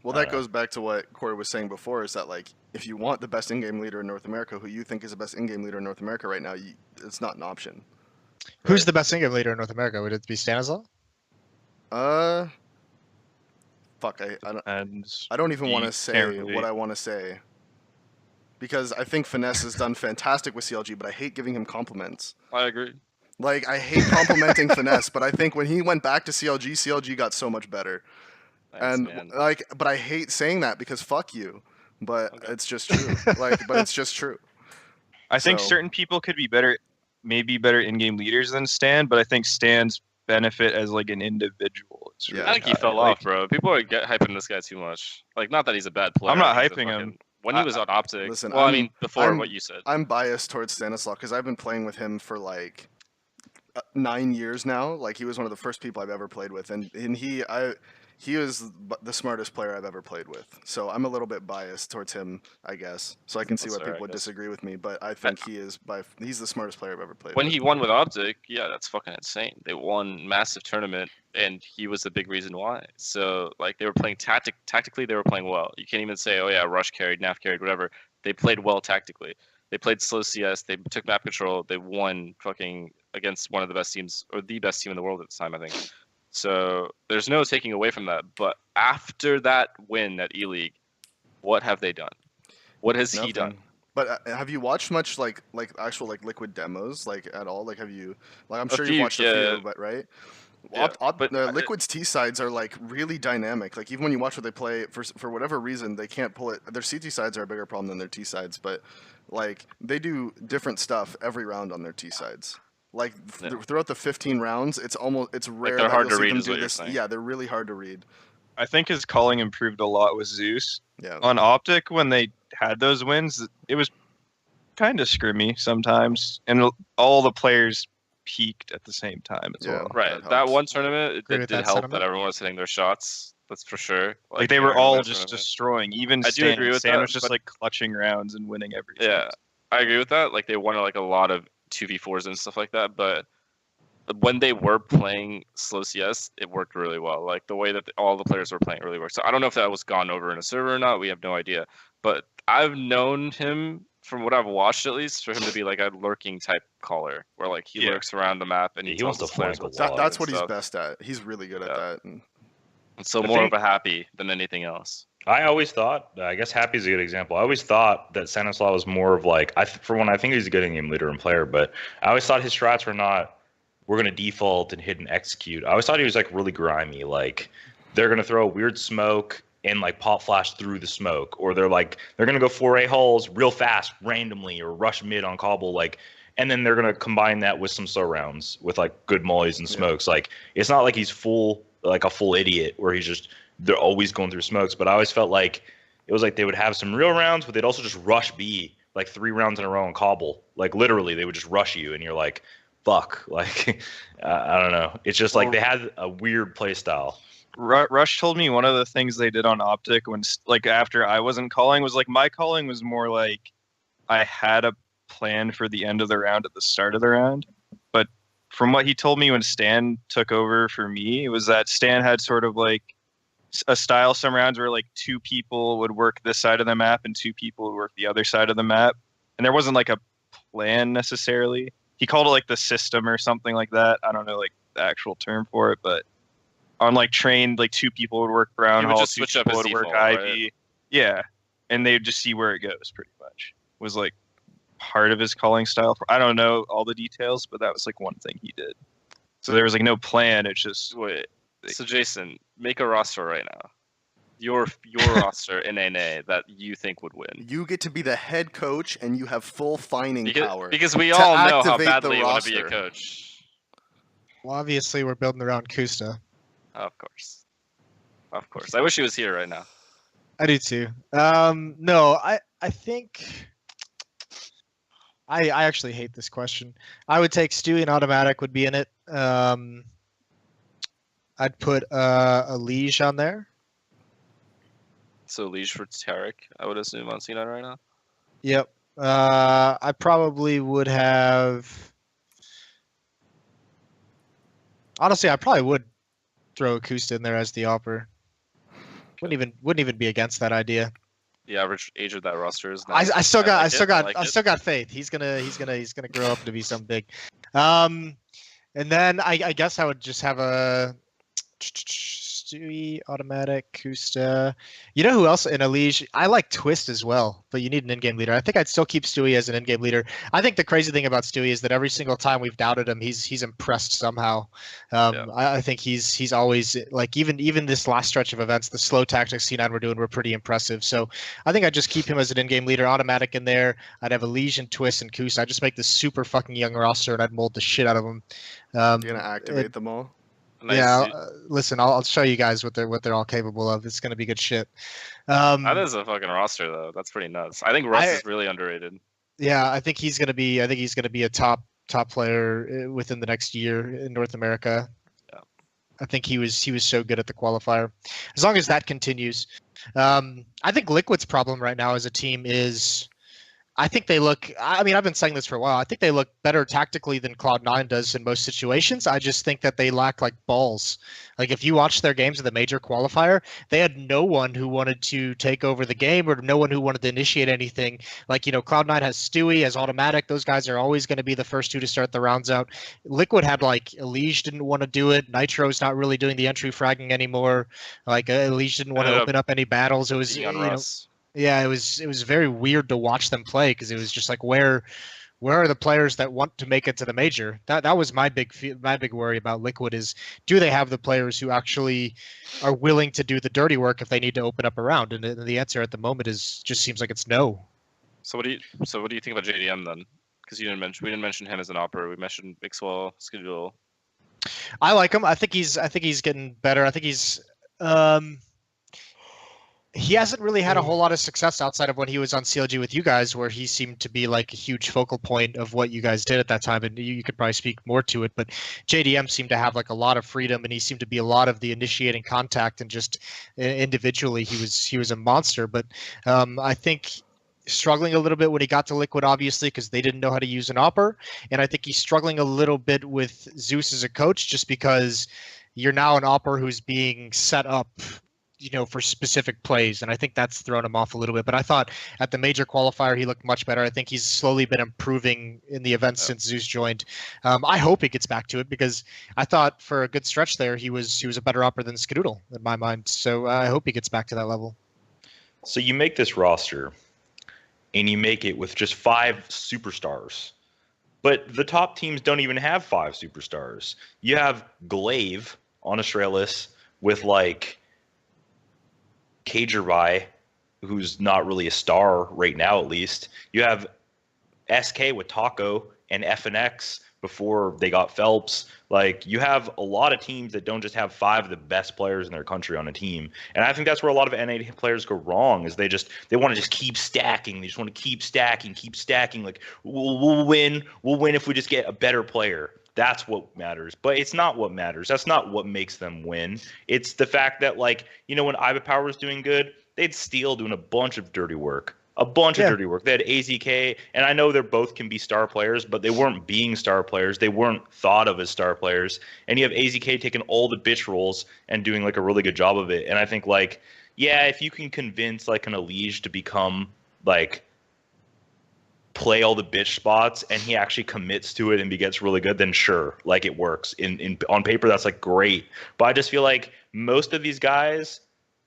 S8: Well, that goes back to what Corey was saying before, is that like if you want the best in-game leader in North America, who you think is the best in-game leader in North America right now, it's not an option.
S9: Who's the best in-game leader in North America? Would it be Stanislaw?
S8: Fuck, I
S11: and
S8: don't even want to
S11: you
S8: say
S11: can't really-
S8: what I want to say. Because I think Finesse has done fantastic with CLG, but I hate giving him compliments.
S10: I agree.
S8: Like, I hate complimenting Finesse, but I think when he went back to CLG, CLG got so much better.
S10: Thanks,
S8: And
S10: man.
S8: like, but I hate saying that because fuck you. But it's just true. But it's just true.
S11: I think
S8: So-
S11: certain people could be better, maybe better in-game leaders than Stan, but I think Stan's benefit as like an individual is
S8: Yeah.
S11: really
S10: I think he
S11: high.
S10: fell
S11: Like,
S10: off, bro. People are hyping this guy too much. Like, not that he's a bad player.
S11: I'm not
S10: he's a
S11: hyping him.
S10: fucking- When he was on OpTic.
S8: Listen,
S10: well, I
S8: I'm-
S10: mean, before
S8: I'm-
S10: what you said.
S8: I'm biased towards Stanislaw because I've been playing with him for like 9 years now. Like, he was one of the first people I've ever played with, and he was the smartest player I've ever played with. So I'm a little bit biased towards him, I guess. So I can see
S10: That's
S8: why
S10: fair,
S8: people
S10: I
S8: would
S10: guess.
S8: disagree with me, but I think he's the smartest player I've ever played
S10: When
S8: with.
S10: he won with OpTic, yeah, that's fucking insane. They won massive tournament, and he was the big reason why. So, like, they were playing tactically, they were playing well. You can't even say, oh yeah, Rush carried, Nav carried, whatever. They played well tactically. They played slow CS. They took map control. They won fucking against one of the best teams, or the best team in the world at the time, I think. So there's no taking away from that. But after that win at E-League, what have they done? What has he done?
S8: Nothing. But have you watched much like actual like Liquid demos like at all? Like, have you like I'm
S10: A
S8: sure
S10: few,
S8: you've watched
S10: yeah.
S8: a few, but right?
S10: Yeah, but
S8: Liquid's T sides are like really dynamic. Like, even when you watch what they play, for whatever reason they can't pull it. Their CT sides are a bigger problem than their T sides, but like they do different stuff every round on their T sides. Like throughout the 15 rounds, it's rare.
S10: they're
S8: that
S10: hard
S8: you'll
S10: to
S8: see
S10: read
S8: them
S10: is
S8: do
S10: what you're
S8: this.
S10: saying.
S8: Yeah, they're really hard to read.
S11: I think his calling improved a lot with Zeus.
S8: Yeah.
S11: On OpTic, when they had those wins, it was kind of scrimmy sometimes, and all the players peaked at the same time as well.
S10: Right.
S8: That
S10: That
S8: helps.
S10: one tournament,
S9: Agree
S10: it
S9: with
S10: did
S9: that
S10: help
S9: sentiment.
S10: that everyone was hitting their shots. That's for sure.
S11: Like they
S10: yeah,
S11: were
S10: I remember
S11: all
S10: that
S11: just
S10: tournament.
S11: destroying. Even
S10: I do
S11: Stan.
S10: agree with
S11: Stan
S10: that,
S11: was just
S10: but-
S11: like clutching rounds and winning everything.
S10: Yeah, I agree with that. Like, they won like a lot of 2v4s and stuff like that, but when they were playing slow CS, it worked really well. Like, the way that all the players were playing really worked. So I don't know if that was gone over in a server or not. We have no idea. But I've known him, from what I've watched at least, for him to be like a lurking type caller, where like he
S11: Yeah.
S10: lurks around the map and
S2: Yeah,
S10: he
S2: he wants
S10: tells
S2: to
S10: his players
S2: flank
S10: what's
S2: a lot.
S10: up
S8: That's
S10: and
S8: what he's
S10: stuff.
S8: best at. He's really good at
S10: Yeah.
S8: that. And
S10: And so
S2: I
S10: more
S2: think-
S10: of a happy than anything else.
S2: I always thought, I guess Happy's a good example. I always thought that Stanislav was more of like, for one, I think he's a good in-game leader and player, but I always thought his strats were not, we're going to default and hit and execute. I always thought he was like really grimy. Like they're going to throw a weird smoke and like pop flash through the smoke, or they're going to go 4A holes real fast randomly or rush mid on cobble. Like, and then they're going to combine that with some slow rounds with like good mollies and smokes. Like it's not like he's like a full idiot where they're always going through smokes, but I always felt like it was like they would have some real rounds, but they'd also just rush B like 3 rounds in a row on cobble. Like literally, they would just rush you, and you're like, "Fuck!" Like I don't know. It's just like they had a weird play style.
S11: Rush told me one of the things they did on OpTic when like after I wasn't calling was like my calling was more like I had a plan for the end of the round at the start of the round, but from what he told me when Stan took over for me, it was that Stan had sort of like a style some rounds where like 2 people would work this side of the map and 2 people would work the other side of the map, and there wasn't like a plan necessarily. He called it like the system or something like that. I don't know like the actual term for it, but on like trained, like 2 people would work brown hall, 2 people would work IV. Right? Yeah, and they'd just see where it goes. Pretty much was like part of his calling style. I don't know all the details, but that was like one thing he did. So there was like no plan. It's just
S10: So Jason, make a roster right now. Your roster in NA that you think would win.
S8: You get to be the head coach, and you have full fining power.
S10: Because we all know how badly you want to be a coach.
S9: Well, obviously, we're building around Kusta.
S10: Of course. I wish he was here right now.
S9: I do too. No, I think I actually hate this question. I would take Stewie and Automatic would be in it. I'd put a Liege on there.
S10: So Liege for Tarik, I would assume on C9 right now.
S9: Yep. I probably would have. Honestly, I probably would throw Akusta in there as the opper. Wouldn't even be against that idea.
S10: The average age of that roster is.
S9: I still got faith. He's gonna grow up to be something big. And then I guess I would just have a Stewie, Automatic, Kusta. You know who else in a Liege? I like Twist as well, but you need an in-game leader. I think I'd still keep Stewie as an in-game leader. I think the crazy thing about Stewie is that every single time we've doubted him, he's impressed somehow. I think he's always like even this last stretch of events, the slow tactics C9 were pretty impressive. So I think I'd just keep him as an in-game leader. Automatic in there. I'd have a Liege and Twist and Kusta. I'd just make this super fucking young roster, and I'd mold the shit out of them.
S8: You're gonna activate them all.
S9: Nice. Listen, I'll show you guys what they're all capable of. It's gonna be good shit.
S10: That is a fucking roster though. That's pretty nuts. I think Russ is really underrated.
S9: Yeah, I think he's gonna be a top player within the next year in North America.
S10: Yeah.
S9: I think he was so good at the qualifier. As long as that continues, I think Liquid's problem right now as a team is. I think they look. I mean, I've been saying this for a while. I think they look better tactically than Cloud9 does in most situations. I just think that they lack like balls. Like if you watch their games of the major qualifier, they had no one who wanted to take over the game or no one who wanted to initiate anything. Like Cloud9 has Stewie, has Automatic. Those guys are always going to be the first 2 to start the rounds out. Liquid had like Elige didn't want to do it. Nitro's not really doing the entry fragging anymore. Like Elige didn't want to open up any battles. It was Yeah, it was very weird to watch them play because it was just like where are the players that want to make it to the major? That was my big worry about Liquid is do they have the players who actually are willing to do the dirty work if they need to open up a round? And the answer at the moment just seems like it's no.
S10: So what do you think about JDM then? Because we didn't mention him as an operator. We mentioned Mixwell, Schedule.
S9: I like him. I think he's getting better. I think he's. He hasn't really had a whole lot of success outside of when he was on CLG with you guys, where he seemed to be like a huge focal point of what you guys did at that time. And you could probably speak more to it, but JDM seemed to have like a lot of freedom, and he seemed to be a lot of the initiating contact, and just individually he was a monster. But I think struggling a little bit when he got to Liquid, obviously, because they didn't know how to use an opper. And I think he's struggling a little bit with Zeus as a coach, just because you're now an opper who's being set up for specific plays, and I think that's thrown him off a little bit. But I thought at the major qualifier he looked much better. I think he's slowly been improving in the events since Zeus joined. I hope he gets back to it, because I thought for a good stretch there he was a better opper than Skadoodle in my mind. So I hope he gets back to that level.
S2: So you make this roster, and you make it with just 5 superstars. But the top teams don't even have 5 superstars. You have Glaive on Astralis with like Cagerby, who's not really a star right now, at least. You have SK with Taco and FNX before they got Phelps. Like, you have a lot of teams that don't just have 5 of the best players in their country on a team. And I think that's where a lot of NA players go wrong, is they want to just keep stacking. They just want to keep stacking. Like, we'll win if we just get a better player. That's what matters. But it's not what matters. That's not what makes them win. It's the fact that, like, you know, when Iva Power was doing good, they'd steal doing a bunch of dirty work. Of dirty work. They had AZK, and I know they both can be star players, but they weren't being star players. They weren't thought of as star players. And you have AZK taking all the bitch roles and doing like a really good job of it. And I think, like, yeah, if you can convince like an Elige to become like play all the bitch spots and he actually commits to it and gets really good, then sure, like, it works. In on paper, that's like great. But I just feel like most of these guys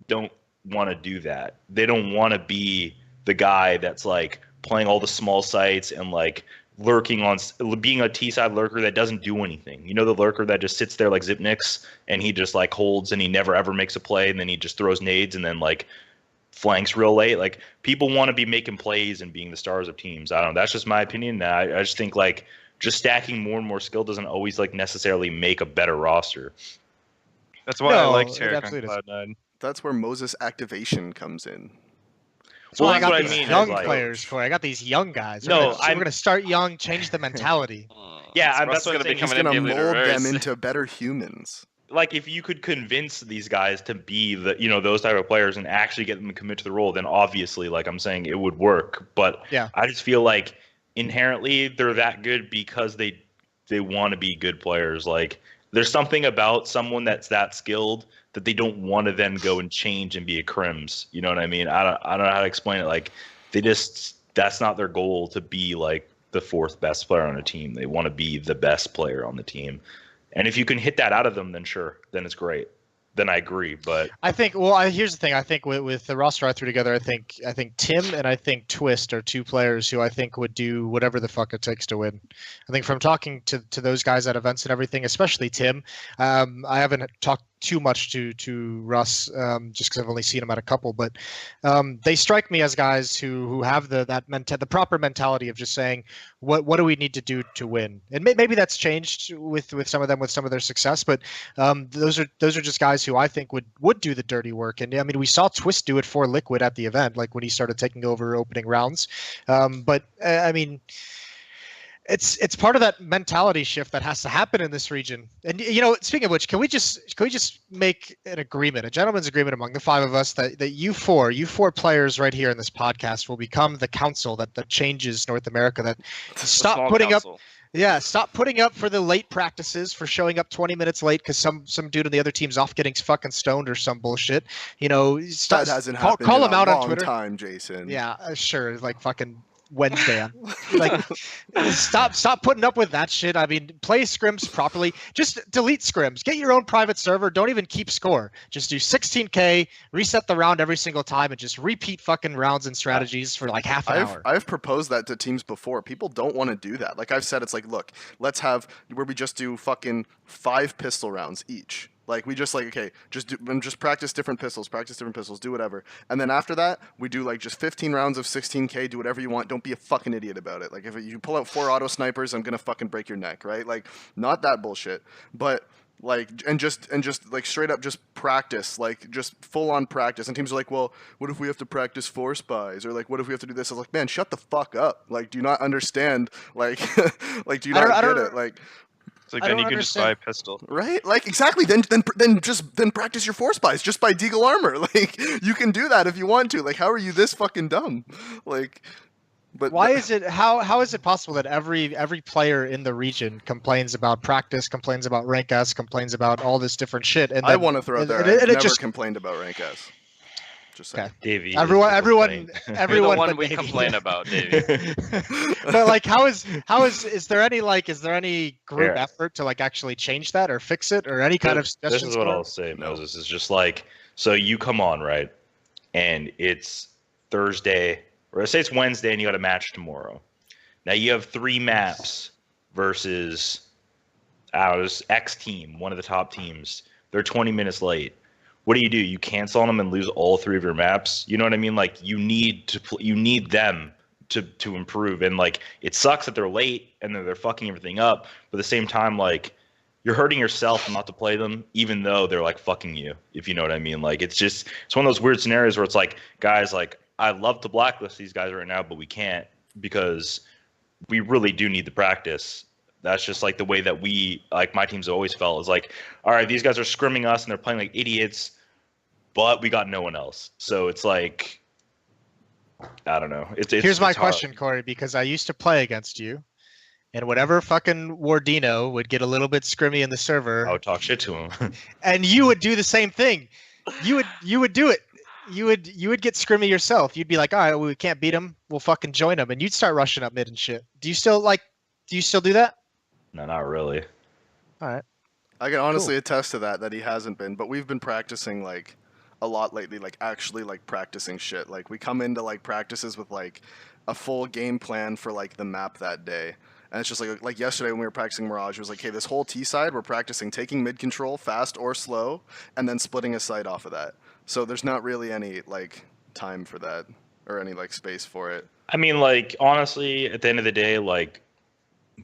S2: don't want to do that. They don't want to be the guy that's like playing all the small sites and like lurking on, being a T-side lurker that doesn't do anything. You know, the lurker that just sits there like Zipnix and he just like holds and he never ever makes a play, and then he just throws nades and then like flanks real late. Like, people want to be making plays and being the stars of teams. I don't know. That's just my opinion. I just think like just stacking more and more skill doesn't always like necessarily make a better roster.
S11: That's why I like Tarik on Cloud9.
S8: That's where Moses activation comes in.
S9: That's why I got
S2: what
S9: these
S2: I mean,
S9: young
S2: like,
S9: players for. I got these young guys.
S2: No,
S9: we're gonna start young, change the mentality.
S2: Yeah, that's
S10: going
S2: what
S10: to
S2: I'm
S10: become
S8: He's
S10: an
S8: gonna
S10: NBA leader
S8: mold
S10: very
S8: them
S10: soon.
S8: into better humans.
S2: like, if you could convince these guys to be the, you know, those type of players and actually get them to commit to the role, then obviously, like I'm saying, it would work. But
S9: yeah,
S2: I just feel like inherently they're that good because they want to be good players. Like, there's something about someone that's that skilled that they don't want to then go and change and be a crims. You know what I mean? I don't know how to explain it. Like, that's not their goal, to be like the 4th best player on a team. They want to be the best player on the team. And if you can hit that out of them, then sure, then it's great. Then I agree. But
S9: I think, well, here's the thing. I think with the roster I threw together, I think Tim and I think Twist are 2 players who I think would do whatever the fuck it takes to win. I think from talking to those guys at events and everything, especially Tim, I haven't talked too much to Russ, just because I've only seen him at a couple, but they strike me as guys who have the proper mentality of just saying, what do we need to do to win? And maybe that's changed with some of them, with some of their success, but those are just guys who I think would do the dirty work. And I mean, we saw Twist do it for Liquid at the event, like when he started taking over opening rounds. But I mean, it's part of that mentality shift that has to happen in this region. And, you know, speaking of which, can we just make an agreement, a gentleman's agreement among the 5 of us, that you four players right here in this podcast will become the council that changes North America, that stop putting up for the late practices, for showing up 20 minutes late because some dude on the other team's off getting fucking stoned or some bullshit. You know,
S8: That hasn't happened
S9: call
S8: in
S9: him out
S8: a
S9: on
S8: long
S9: Twitter.
S8: Time, Jason.
S9: Yeah, sure, like fucking Wednesday. Like, stop putting up with that shit. I mean, play scrims properly. Just delete scrims. Get your own private server. Don't even keep score. Just do 16K, reset the round every single time, and just repeat fucking rounds and strategies for like half an hour.
S8: I've proposed that to teams before. People don't want to do that. Like I've said, it's like, look, let's have where we just do fucking 5 pistol rounds each. Like, we just, like, okay, just practice different pistols, do whatever. And then after that, we do, like, just 15 rounds of 16K, do whatever you want. Don't be a fucking idiot about it. Like, if you pull out 4 auto snipers, I'm going to fucking break your neck, right? Like, not that bullshit. But, like, and just like, straight up just practice, like, just full-on practice. And teams are like, well, what if we have to practice 4 spies? Or, like, what if we have to do this? I was like, man, shut the fuck up. Like, do you not understand? Like, like, do you not get it? Like...
S11: It's like, then you can just buy a pistol.
S8: Right? Like, exactly. Then practice your 4 spies. Just buy Deagle armor. Like, you can do that if you want to. Like, how are you this fucking dumb? Like, but
S9: why is it? How is it possible that every player in the region complains about practice, complains about rank S, complains about all this different shit? And
S8: I want to throw out there. I've never complained about rank S. Just saying.
S9: Okay.
S2: Davey,
S10: You're the one
S9: but
S10: we
S9: Davey.
S10: complain about, Davey.
S9: But like, is there any group effort to like actually change that or fix it or any kind of
S2: This
S9: suggestions?
S2: is what I'll say, Moses. Is just like, so you come on, right? and it's Thursday, or let's say it's Wednesday, and you got a match tomorrow. Now you have 3 maps versus this X team, one of the top teams. They're 20 minutes late. What do? You cancel on them and lose all 3 of your maps? You know what I mean? Like you need them to improve, and like it sucks that they're late and they're fucking everything up. But at the same time, like you're hurting yourself not to play them, even though they're like fucking you. If you know what I mean? Like it's one of those weird scenarios where it's like, guys, like I'd love to blacklist these guys right now, but we can't because we really do need the practice. That's just like the way that my teams always felt, is like, all right, these guys are scrimming us and they're playing like idiots, but we got no one else. So it's like, I don't know.
S9: Here's my
S2: hard.
S9: question, Corey, because I used to play against you, and whenever fucking Wardino would get a little bit scrimmy in the server,
S2: I would talk shit to him.
S9: and you would do the same thing. You would do it. You would get scrimmy yourself. You'd be like, all right, well, we can't beat him. We'll fucking join him, and you'd start rushing up mid and shit. Do you still do that?
S2: No, not really.
S9: All right.
S8: I can honestly attest to that he hasn't been, but we've been practicing like a lot lately, like actually like practicing shit. Like we come into like practices with like a full game plan for like the map that day. And it's just like yesterday when we were practicing Mirage, it was like, hey, this whole T side, we're practicing taking mid control fast or slow, and then splitting a site off of that. So there's not really any like time for that or any like space for it.
S2: I mean, like honestly, at the end of the day, like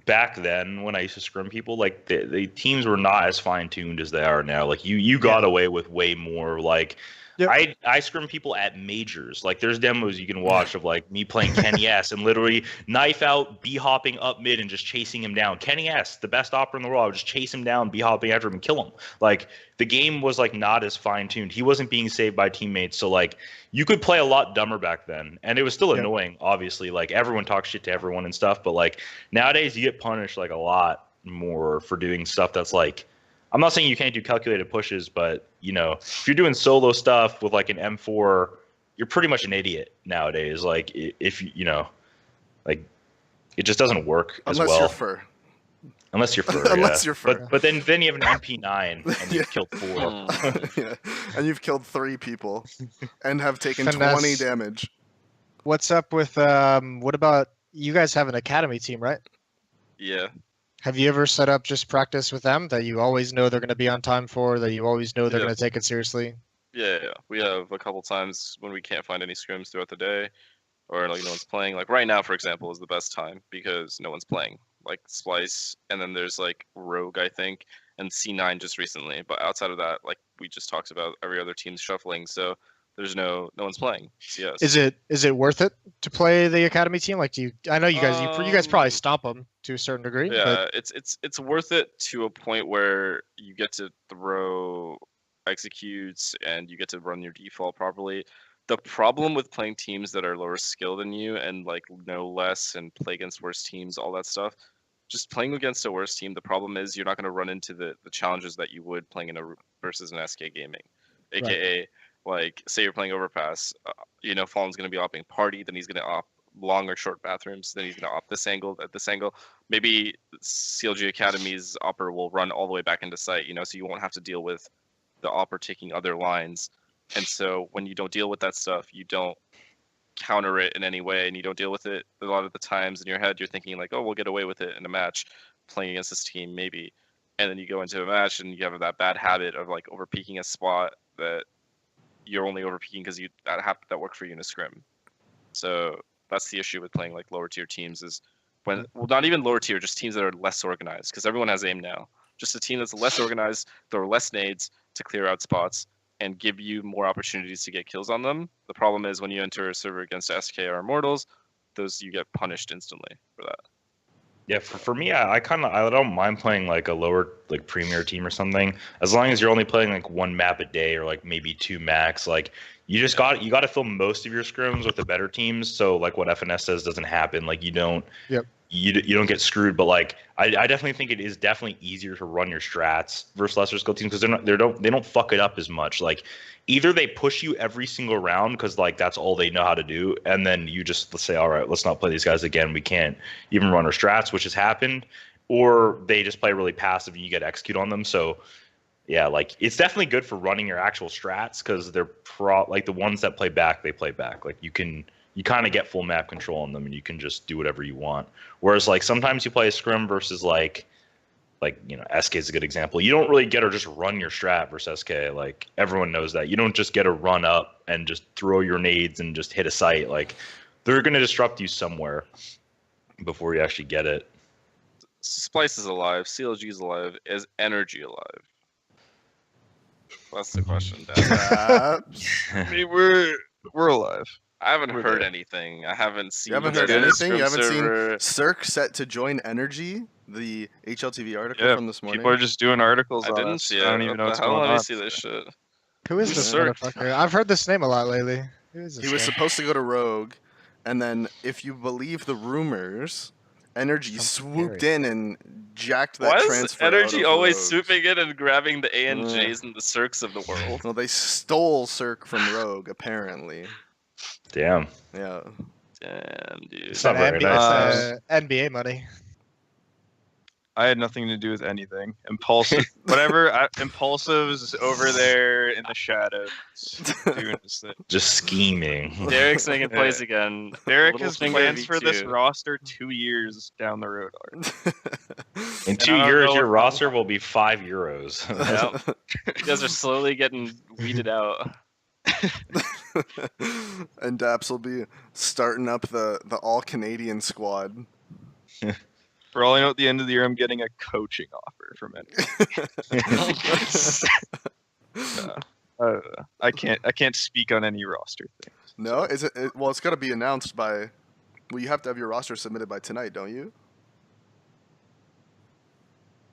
S2: back then when I used to scrim people, like the teams were not as fine tuned as they are now. Like you got away with way more. Like I scrim people at majors. Like there's demos you can watch of like me playing Kenny S and literally knife out, B hopping up mid and just chasing him down. Kenny S, the best opera in the world, I would just chase him down, B hopping after him and kill him. Like the game was like not as fine tuned. He wasn't being saved by teammates. So like you could play a lot dumber back then, and it was still annoying. Obviously, like everyone talks shit to everyone and stuff, but like nowadays you get punished like a lot more for doing stuff that's like, I'm not saying you can't do calculated pushes, but you know, if you're doing solo stuff with like an M4, you're pretty much an idiot nowadays. Like if you know, like it just doesn't work as well.
S8: Unless you're fur.
S2: Unless you're fur.
S8: Unless you're fur.
S2: But then you have an MP9 and you've killed 4.
S8: Yeah. And you've killed 3 people and have taken
S9: Finesse.
S8: 20 damage.
S9: What's up with what about you guys have an academy team, right?
S10: Yeah.
S9: Have you ever set up just practice with them that you always know they're going to be on time for, that you always know they're going to take it seriously?
S10: Yeah. We have a couple times when we can't find any scrims throughout the day, or like no one's playing. Like right now, for example, is the best time because no one's playing. Like Splice, and then there's like Rogue, I think, and C9 just recently. But outside of that, like we just talked about, every other team's shuffling, so there's no one's playing CS.
S9: Is it worth it to play the academy team? Like, I know you guys you guys probably stomp them to a certain degree.
S10: Yeah,
S9: but...
S10: it's worth it to a point where you get to throw executes and you get to run your default properly. The problem with playing teams that are lower skill than you and like know less and play against worse teams, all that stuff, just playing against a worse team, the problem is you're not going to run into the challenges that you would playing in a versus an SK gaming, aka like say you're playing Overpass, you know, Fallen's going to be opping party, then he's going to op long or short bathrooms, then he's going to op this angle at this angle. Maybe CLG Academy's opper will run all the way back into site, you know, so you won't have to deal with the opper taking other lines. And so when you don't deal with that stuff, you don't counter it in any way, and you don't deal with it a lot of the times in your head. You're thinking like, oh, we'll get away with it in a match playing against this team, maybe. And then you go into a match and you have that bad habit of like over peeking a spot that you're only over peeking because that worked for you in a scrim. So that's the issue with playing like lower tier teams is when, well, not even lower tier, just teams that are less organized, because everyone has aim now. Just a team that's less organized, throw less nades to clear out spots and give you more opportunities to get kills on them. The problem is when you enter a server against SK or Immortals, you get punished instantly for that.
S2: Yeah, for me, I don't mind playing like a lower like premier team or something, as long as you're only playing like 1 map a day or like maybe 2 max. Like you just got to fill most of your scrims with the better teams, so like what FNS says doesn't happen. Like you don't you don't get screwed. But like I definitely think it is definitely easier to run your strats versus lesser skill teams because they don't fuck it up as much. Like either they push you every single round because like that's all they know how to do, and then you just let's say, all right, let's not play these guys again. We can't even run our strats, which has happened, or they just play really passive and you get execute on them. So Yeah, like it's definitely good for running your actual strats because they're like the ones that play back, they play back. Like you kind of get full map control on them and you can just do whatever you want. Whereas like sometimes you play a scrim versus like SK is a good example. You don't really get to just run your strat versus SK. Like everyone knows that. You don't just get to run up and just throw your nades and just hit a site. Like they're gonna disrupt you somewhere before you actually get it.
S10: Splice is alive. CLG is alive. Is energy alive? That's the question, Dad.
S11: I mean, we're alive.
S10: I haven't heard anything. I haven't seen.
S8: You haven't heard anything? You haven't seen Cirque set to join Energy? The HLTV article from this morning.
S11: People are just doing articles.
S10: I
S11: on
S10: didn't
S11: it.
S10: see it.
S11: I don't even know what's going
S10: Let
S11: on.
S10: me see this shit.
S9: Who is this
S10: Cirque?
S9: motherfucker? I've heard this name a lot lately. Who is this
S8: He was
S9: guy?
S8: supposed to go to Rogue, and then if you believe the rumors, Energy swooped in and jacked that
S10: Why is
S8: transfer.
S10: energy
S8: out of
S10: always
S8: Rogue.
S10: swooping in and grabbing the ANJs and the Cirques of the world?
S8: Well, they stole Cirque from Rogue, apparently.
S2: Damn.
S8: Yeah.
S10: Damn, dude.
S2: It's not very nice.
S9: NBA money.
S11: I had nothing to do with anything. Impulsive, whatever. Impulsive is over there in the shadows doing this thing.
S2: Just scheming.
S10: Derek's making plays again.
S11: Derek
S10: Little
S11: has
S10: finger
S11: plans for this
S10: V2.
S11: roster 2 years down the road.
S2: In 2
S11: I don't
S2: years,
S11: know
S2: your
S11: what-
S2: roster will be €5.
S10: Yep. You guys are slowly getting weeded out.
S8: And Daps will be starting up the all Canadian squad.
S11: For all I know, at the end of the year, I'm getting a coaching offer from it. I can't speak on any roster things.
S8: No, is it? Well, it's got to be announced by. Well, you have to have your roster submitted by tonight, don't you?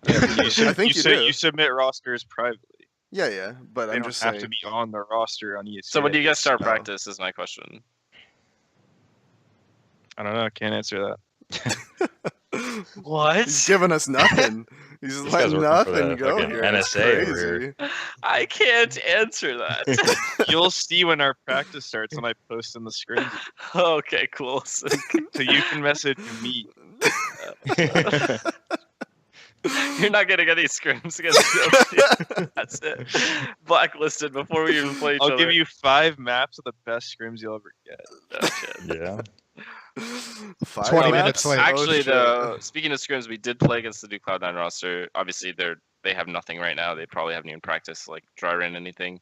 S11: Yeah, but
S8: I think you do.
S11: You submit rosters privately.
S8: Yeah, but
S11: They
S8: I'm
S11: don't
S8: just
S11: have
S8: saying.
S11: to be on the roster on ESPN.
S10: So when do you guys start
S8: No.
S10: practice is my question.
S11: I don't know. I can't answer that. What?
S8: He's giving us nothing. He's just
S2: This guy's
S8: letting
S2: working for
S8: nothing
S2: the
S8: go
S2: fucking
S8: here.
S2: NSA
S8: It's
S2: over
S8: crazy.
S10: I can't answer that.
S11: You'll see when our practice starts when I post in the screen.
S10: Okay, cool. So
S11: you can message me.
S10: you're not getting any scrims against CLG. That's it. Blacklisted before we even play each other.
S11: I'll give you 5 maps of the best scrims you'll ever get.
S10: Oh, shit.
S2: Yeah.
S9: 20 minutes late.
S10: Actually,
S8: shit.
S10: though, speaking of scrims, we did play against the new Cloud9 roster. Obviously, they have nothing right now. They probably haven't even practiced like dry run anything.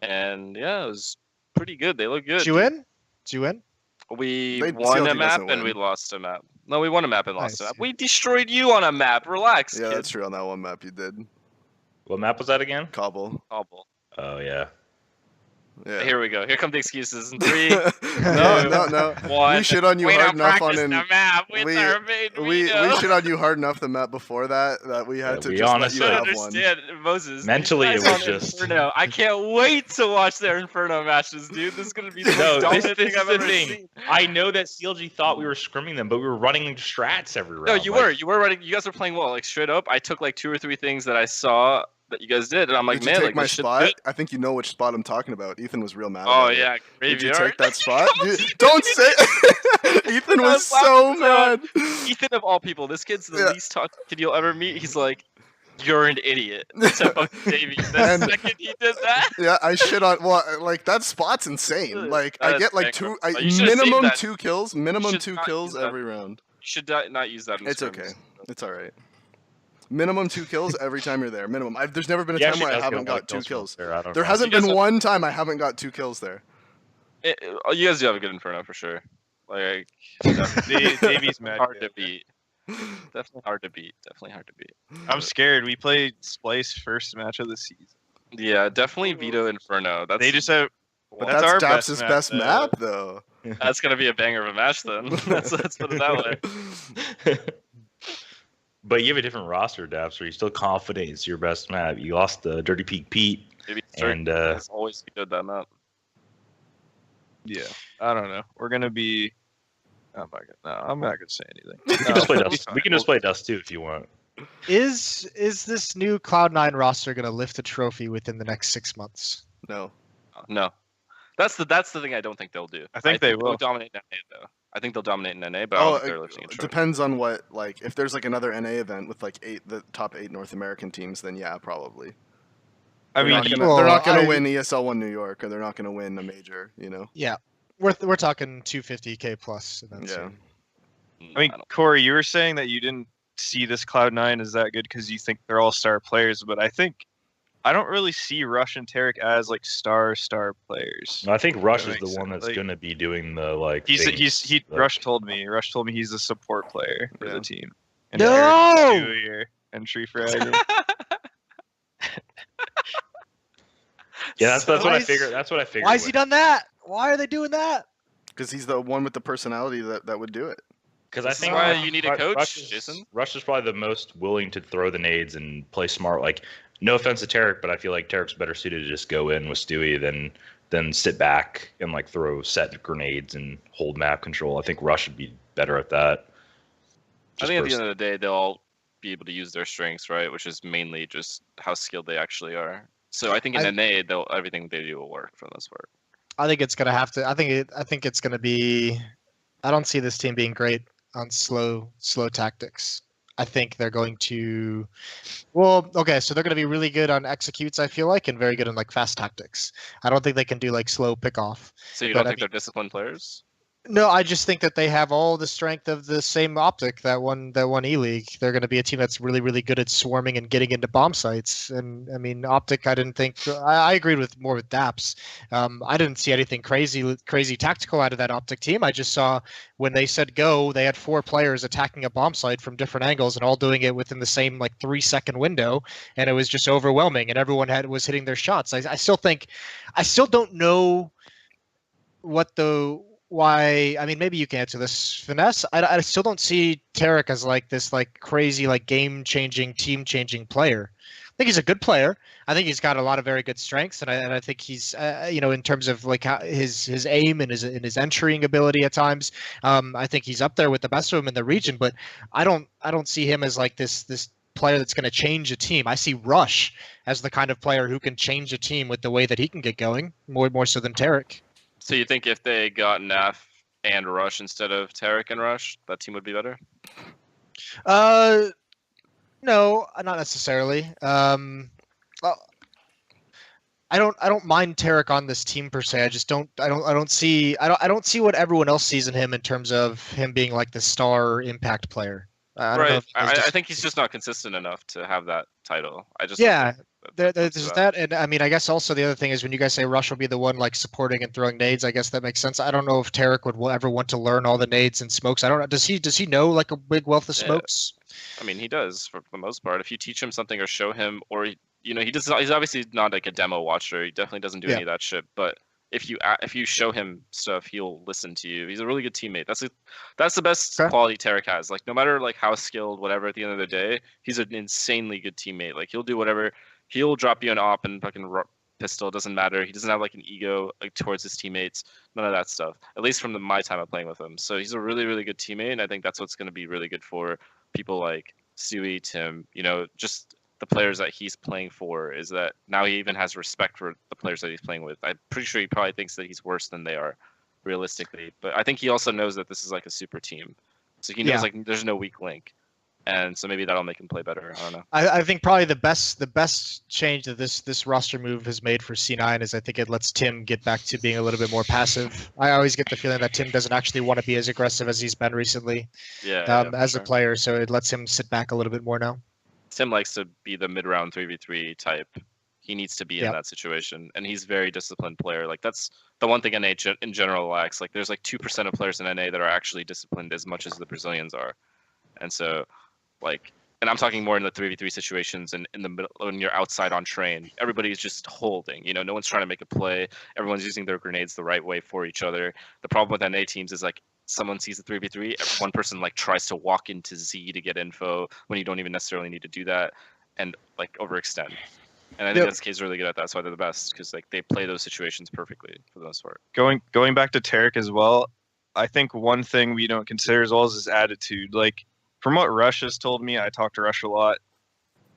S10: And yeah, it was pretty good. They look good.
S9: Did you win? Did you win?
S10: We
S8: They-
S10: won
S8: CLG
S10: a map
S8: doesn't
S10: and we
S8: win.
S10: lost a map. No, we won a map and lost a
S9: Nice.
S10: map. We destroyed you on a map. Relax,
S8: Yeah,
S10: kid.
S8: that's true. On that one map, you did.
S2: What map was that again?
S8: Cobble.
S10: Awful.
S2: Oh yeah.
S8: Yeah.
S10: Here we go. Here come the excuses. In 3,
S8: no.
S10: 1.
S8: We shit on you
S10: we
S8: hard
S10: don't
S8: enough on
S10: practice
S8: an.
S10: the map with
S8: we-
S10: our main
S8: We
S10: Vito.
S8: shit on you hard enough the map before that we had
S2: Yeah,
S8: to
S2: we
S8: just
S2: honestly-
S8: let
S10: I
S8: you
S10: don't
S8: have one.
S10: understand, Moses.
S2: Mentally,
S10: you
S2: it
S10: guys
S2: was
S10: on
S2: just-
S10: Inferno. I can't wait to watch their Inferno matches, dude. This is gonna be the most
S2: No,
S10: dominant
S2: this
S10: thing I've
S2: is the
S10: ever
S2: thing.
S10: seen.
S2: I know that CLG thought we were scrimming them, but we were running strats every round.
S10: No, you were running. You guys were playing well. Like straight up, I took like 2 or 3 things that I saw that you guys did, and I'm like,
S8: Did you
S10: man,
S8: take
S10: like
S8: my
S10: this shit's
S8: spot?
S10: good.
S8: I think you know which spot I'm talking about. Ethan was real mad.
S10: Oh
S8: about it.
S10: yeah,
S8: Did you
S10: graveyard.
S8: take that spot? Don't say. Ethan was so mad.
S10: Ethan of all people, this kid's the
S8: Yeah.
S10: least toxic kid you'll ever meet. He's like, you're an idiot. Except fucking Davey. The
S8: And-
S10: second he did that,
S8: Yeah, I shit on. Well, like that spot's insane. Like I
S10: That's
S8: get like
S10: bankrupt.
S8: 2,
S10: You should've saved
S8: minimum
S10: that.
S8: 2 kills.
S10: You
S8: Minimum
S10: should
S8: 2
S10: not
S8: kills
S10: use that.
S8: every round.
S10: you should not use that in
S8: It's
S10: scrims.
S8: okay. It's all right. Minimum 2 kills every time you're there. Minimum. There's never been a
S2: He
S8: time
S2: actually
S8: where I
S2: does
S8: haven't
S2: get a lot
S8: got
S2: of
S8: 2
S2: kills
S8: kills.
S2: there. I don't
S8: There
S2: know.
S8: hasn't
S10: You guys
S8: been
S10: have-
S8: one time I haven't got 2 kills there.
S10: You guys do have a good Inferno for sure. Like,
S11: Davies mad.
S10: hard to beat. Definitely hard to beat. Definitely hard to beat.
S11: I'm scared. We played Splice first match of the season.
S10: Yeah, definitely Vito Inferno. That's
S11: They just have.
S8: But
S11: That's
S8: that's
S11: our
S8: Daps' best
S11: though.
S8: map, though.
S10: that's gonna be a banger of a match then. Let's put it that way.
S2: But you have a different roster, Daps. Are you still confident it's your best map? You lost the Dirty Peak Pete,
S10: Maybe
S2: and
S10: it's always good that map.
S11: Yeah, I don't know. We're gonna be. I'm not gonna say anything.
S2: we can just play Dust. We can just play Dust too if you want.
S9: Is this new Cloud9 roster gonna lift a trophy within the next 6 months?
S8: No.
S10: No, that's the thing I don't think they'll do.
S11: I think they will.
S10: dominate in NA though. I think they'll dominate in NA, but I don't think they're lifting a
S8: it
S10: trophy.
S8: depends on what, like, if there's like another NA event with like the top 8 North American teams, then yeah, probably.
S11: I mean,
S8: they're not gonna win ESL One New York, or they're not gonna win a major. You know.
S9: Yeah, we're talking 250K plus.
S8: Yeah.
S11: I mean, Corey, you were saying that you didn't see this Cloud9 as that good because you think they're all star players, but I don't really see Rush and Tarik as like star players.
S2: I think Rush is the one that's going to be doing the like.
S11: Rush told me he's a support player for the team. And
S9: no.
S11: Entry for Ivy.
S2: Yeah, that's what I figured. That's what I figured.
S9: Why has he done that? Why are they doing that?
S8: Because he's the one with the personality that would do it.
S2: Because I think
S10: why you need a coach, Jason.
S2: Rush is probably the most willing to throw the nades and play smart. Like, no offense to Tarik, but I feel like Tarik's better suited to just go in with Stewie than sit back and like throw set grenades and hold map control. I think Rush would be better at that.
S10: I think at the end of the day, they'll all be able to use their strengths, right? Which is mainly just how skilled they actually are. So I think in NA, everything they do will work for the most part.
S9: I think it's gonna have to. I think it's gonna be. I don't see this team being great on slow tactics. I think they're going to. Well, okay, so they're going to be really good on executes, I feel like, and very good on like fast tactics. I don't think they can do like slow pick off.
S10: So you don't think they're disciplined players?
S9: No, I just think that they have all the strength of the same OpTic that won E-League. They're going to be a team that's really, really good at swarming and getting into bomb sites. And I mean, OpTic, I didn't think I agreed with more with Daps. I didn't see anything crazy tactical out of that OpTic team. I just saw when they said go, they had 4 players attacking a bomb site from different angles and all doing it within the same like 3-second window, and it was just overwhelming. And everyone was hitting their shots. I still don't know why. I mean, maybe you can answer this, Finesse. I still don't see Tarik as like this like crazy like game-changing, team-changing player. I think he's a good player. I think he's got a lot of very good strengths, and I think he's in terms of like his aim and his entering ability at times. I think he's up there with the best of them in the region. But I don't see him as like this player that's going to change a team. I see Rush as the kind of player who can change a team with the way that he can get going, more so than Tarik.
S10: So you think if they got Naf and Rush instead of Tarik and Rush, that team would be better?
S9: No, not necessarily. I don't mind Tarik on this team per se. I just don't see what everyone else sees in him in terms of him being like the star impact player.
S10: I think he's just not consistent enough to have that title.
S9: There's that, and I mean, I guess also the other thing is when you guys say Rush will be the one like supporting and throwing nades, I guess that makes sense. I don't know if Tarik would ever want to learn all the nades and smokes. I don't know. Does he know like a big wealth of smokes?
S10: I mean, he does for the most part. If you teach him something or show him, or he's obviously not like a demo watcher. He definitely doesn't do any of that shit. But if you show him stuff, he'll listen to you. He's a really good teammate. That's the best quality Tarik has. Like no matter like how skilled, whatever. At the end of the day, he's an insanely good teammate. Like he'll do whatever. He'll drop you an op and fucking pistol. It doesn't matter. He doesn't have like an ego like towards his teammates. None of that stuff. At least from my time of playing with him. So he's a really, really good teammate, and I think that's what's going to be really good for people like Stewie, Tim. Just the players that he's playing for is that now he even has respect for the players that he's playing with. I'm pretty sure he probably thinks that he's worse than they are, realistically. But I think he also knows that this is like a super team, so he knows like there's no weak link. And so maybe that'll make him play better. I don't know.
S9: I think probably the best change that this roster move has made for C9 is I think it lets Tim get back to being a little bit more passive. I always get the feeling that Tim doesn't actually want to be as aggressive as he's been recently. As a player, so it lets him sit back a little bit more now.
S10: Tim likes to be the mid-round 3v3 type. He needs to be in that situation, and he's a very disciplined player. Like that's the one thing NA in general lacks. Like there's like 2% of players in NA that are actually disciplined as much as the Brazilians are, and so. And I'm talking more in the 3v3 situations and in the middle when you're outside on train. Everybody's just holding. No one's trying to make a play. Everyone's using their grenades the right way for each other. The problem with NA teams is like someone sees a 3v3, one person like tries to walk into Z to get info when you don't even necessarily need to do that, and like overextend. And I think this is really good at that. That's why they're the best, because like they play those situations perfectly for the most part.
S11: Going back to Tarik as well, I think one thing we don't consider as well is his attitude. Like. From what Rush has told me, I talk to Rush a lot.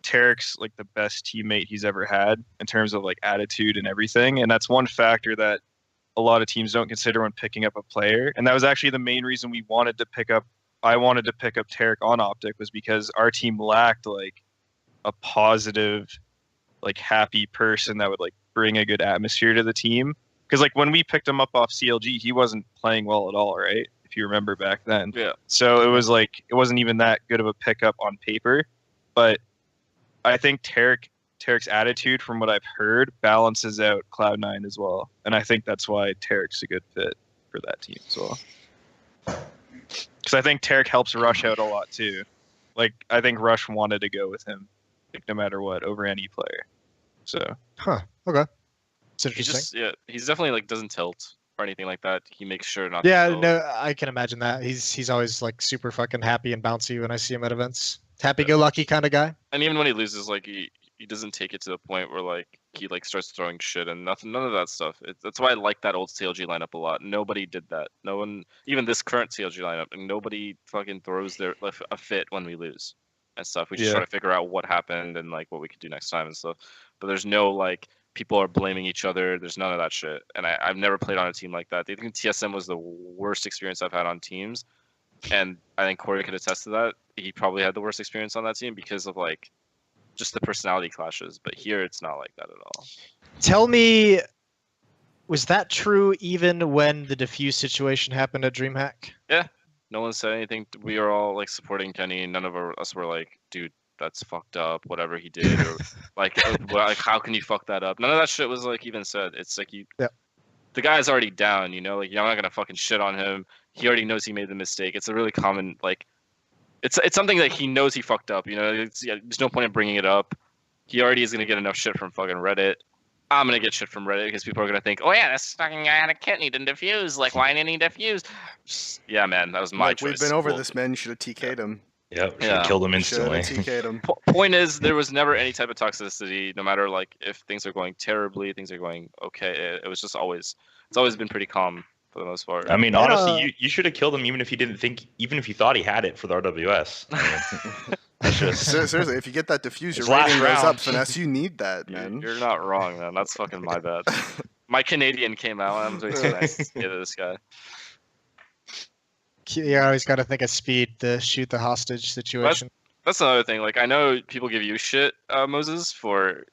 S11: Tarik's like the best teammate he's ever had in terms of like attitude and everything, and that's one factor that a lot of teams don't consider when picking up a player. And that was actually the main reason I wanted to pick up Tarik on OpTic, was because our team lacked like a positive like happy person that would like bring a good atmosphere to the team. Because like when we picked him up off CLG, he wasn't playing well at all, right? If you remember back then.
S10: Yeah.
S11: So it was like it wasn't even that good of a pickup on paper, but I think Tarik's attitude, from what I've heard, balances out Cloud9 as well, and I think that's why Tarik's a good fit for that team as well. Because I think Tarik helps Rush out a lot too. Like I think Rush wanted to go with him, like no matter what, over any player. So.
S9: Okay. It's
S10: He
S9: interesting.
S10: just he's definitely like doesn't tilt or anything like that. He makes sure not.
S9: Yeah,
S10: to tilt.
S9: no, I can imagine that. He's always like super fucking happy and bouncy when I see him at events. Happy-go-lucky kind of guy.
S10: And even when he loses, like he doesn't take it to the point where like he like starts throwing shit and none of that stuff. That's why I like that old CLG lineup a lot. Nobody did that. No one, even this current CLG lineup, and nobody fucking throws their like, a fit when we lose and stuff. We just try to figure out what happened and like what we could do next time and stuff. But there's no like people are blaming each other. There's none of that shit. And I've never played on a team like that. I think TSM was the worst experience I've had on teams. And I think Corey could attest to that. He probably had the worst experience on that team because of like just the personality clashes. But here it's not like that at all.
S9: Tell me, was that true even when the Defuse situation happened at DreamHack?
S10: Yeah. No one said anything. We were all like supporting Kenny. None of us were like, dude, that's fucked up, whatever he did, or like how can you fuck that up? None of that shit was like even said. It's like the guy's already down, you know, like you're not gonna fucking shit on him. He already knows he made the mistake. It's a really common like, it's something that he knows he fucked up. You know, there's no point in bringing it up. He already is gonna get enough shit from fucking Reddit. I'm gonna get shit from Reddit because people are gonna think, oh yeah, this fucking guy had a kit and he didn't defuse. Like, why didn't he defuse? Yeah, man, that was my choice.
S8: We've been over this, man. You should have TK'd him.
S2: Yep, should have killed him instantly.
S8: TK'd him.
S10: Point is, there was never any type of toxicity, no matter like if things are going terribly, things are going okay. It was just always, it's always been pretty calm for the most part.
S2: I mean, honestly, you should have killed him even if you didn't think, even if you thought he had it for the RWS. I mean, that's just
S8: seriously, if you get that diffuse, your
S2: last
S8: rating goes
S2: round.
S8: up. Finesse, you need that, man.
S10: You're not wrong, man. That's fucking my bad. My Canadian came out. I'm way too nice to say to this guy.
S9: You always got to think of speed, the shoot the hostage situation.
S10: That's another thing. Like, I know people give you shit, Moses, for,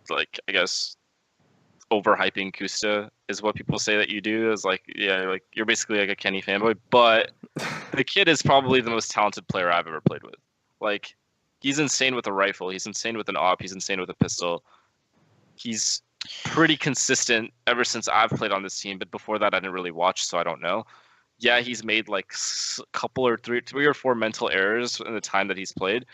S10: like, I guess, overhyping Kusta is what people say that you do. Is like, yeah, like you're basically like a Kenny fanboy. But the kid is probably the most talented player I've ever played with. Like, he's insane with a rifle. He's insane with an AWP. He's insane with a pistol. He's pretty consistent ever since I've played on this team. But before that, I didn't really watch, so I don't know. Yeah, he's made like a couple or three or four mental errors in the time that he's played.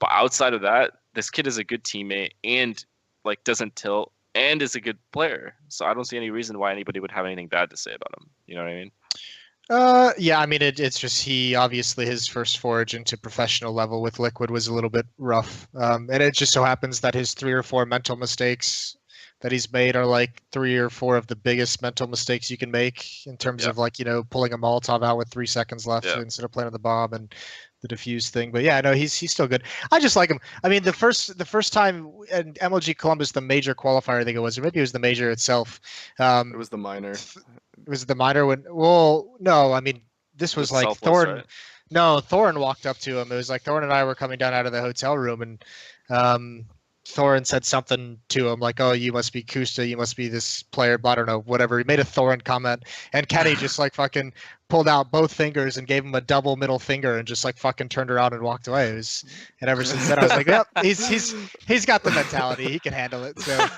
S10: But outside of that, this kid is a good teammate and like doesn't tilt and is a good player. So I don't see any reason why anybody would have anything bad to say about him. You know what I mean?
S9: Yeah, I mean, it's just he obviously his first forage into professional level with Liquid was a little bit rough. And it just so happens that his 3 or 4 mental mistakes that he's made are like 3 or 4 of the biggest mental mistakes you can make in terms of like, you know, pulling a Molotov out with 3 seconds left instead of planting the bomb and the defuse thing. But yeah, no, he's still good. I just like him. I mean, the first time in MLG Columbus, the major qualifier, I think it was, or maybe it was the major itself.
S8: It was the minor.
S9: It was the minor when, well, no, I mean, this was like Thorn. Right? No, Thorn walked up to him. It was like Thorn and I were coming down out of the hotel room, and Thorin said something to him like, oh, you must be Kusta, you must be this player, but I don't know, whatever. He made a Thorin comment, and Kenny just like fucking pulled out both fingers and gave him a double middle finger and just like fucking turned around and walked away. It was, and ever since then I was like, yep, he's got the mentality, he can handle it. So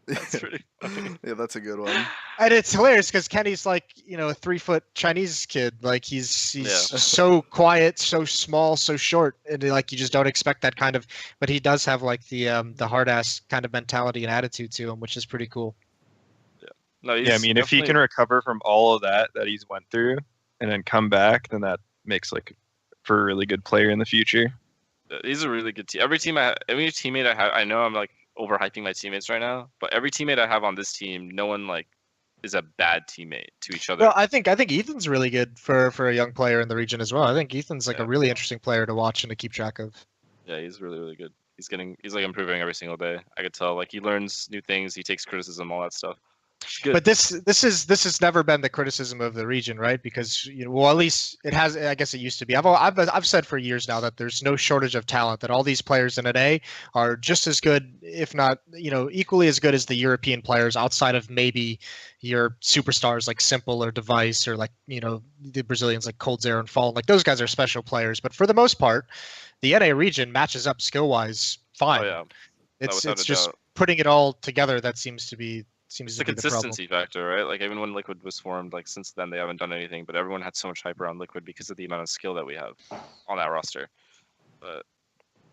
S10: that's pretty funny.
S8: Yeah, that's a good one.
S9: And it's hilarious because Kenny's like, you know, a 3-foot Chinese kid. Like he's so quiet, so small, so short, and like you just don't expect that kind of. But he does have like the hard ass kind of mentality and attitude to him, which is pretty cool.
S10: Yeah. No.
S11: Yeah, I mean, if he can recover from all of that he's went through, and then come back, then that makes like for a really good player in the future.
S10: He's a really good team. Every teammate I have, I know I'm like overhyping my teammates right now, but every teammate I have on this team, no one like is a bad teammate to each other.
S9: Well, I think Ethan's really good for a young player in the region as well. I think Ethan's like a really interesting player to watch and to keep track of.
S10: Yeah, he's really, really good. He's like improving every single day. I could tell, like he learns new things, he takes criticism, all that stuff. Good.
S9: But this has never been the criticism of the region, right? Because well, at least it has. I guess it used to be. I've said for years now that there's no shortage of talent. That all these players in NA are just as good, if not equally as good as the European players, outside of maybe your superstars like Simple or Device or like the Brazilians like Cold Zero and Fallen. Like those guys are special players. But for the most part, the NA region matches up skill wise fine.
S10: Oh yeah.
S9: It's just putting it all together that seems to be.
S10: It's the consistency factor, right? Like even when Liquid was formed, like since then they haven't done anything, but everyone had so much hype around Liquid because of the amount of skill that we have on that roster. But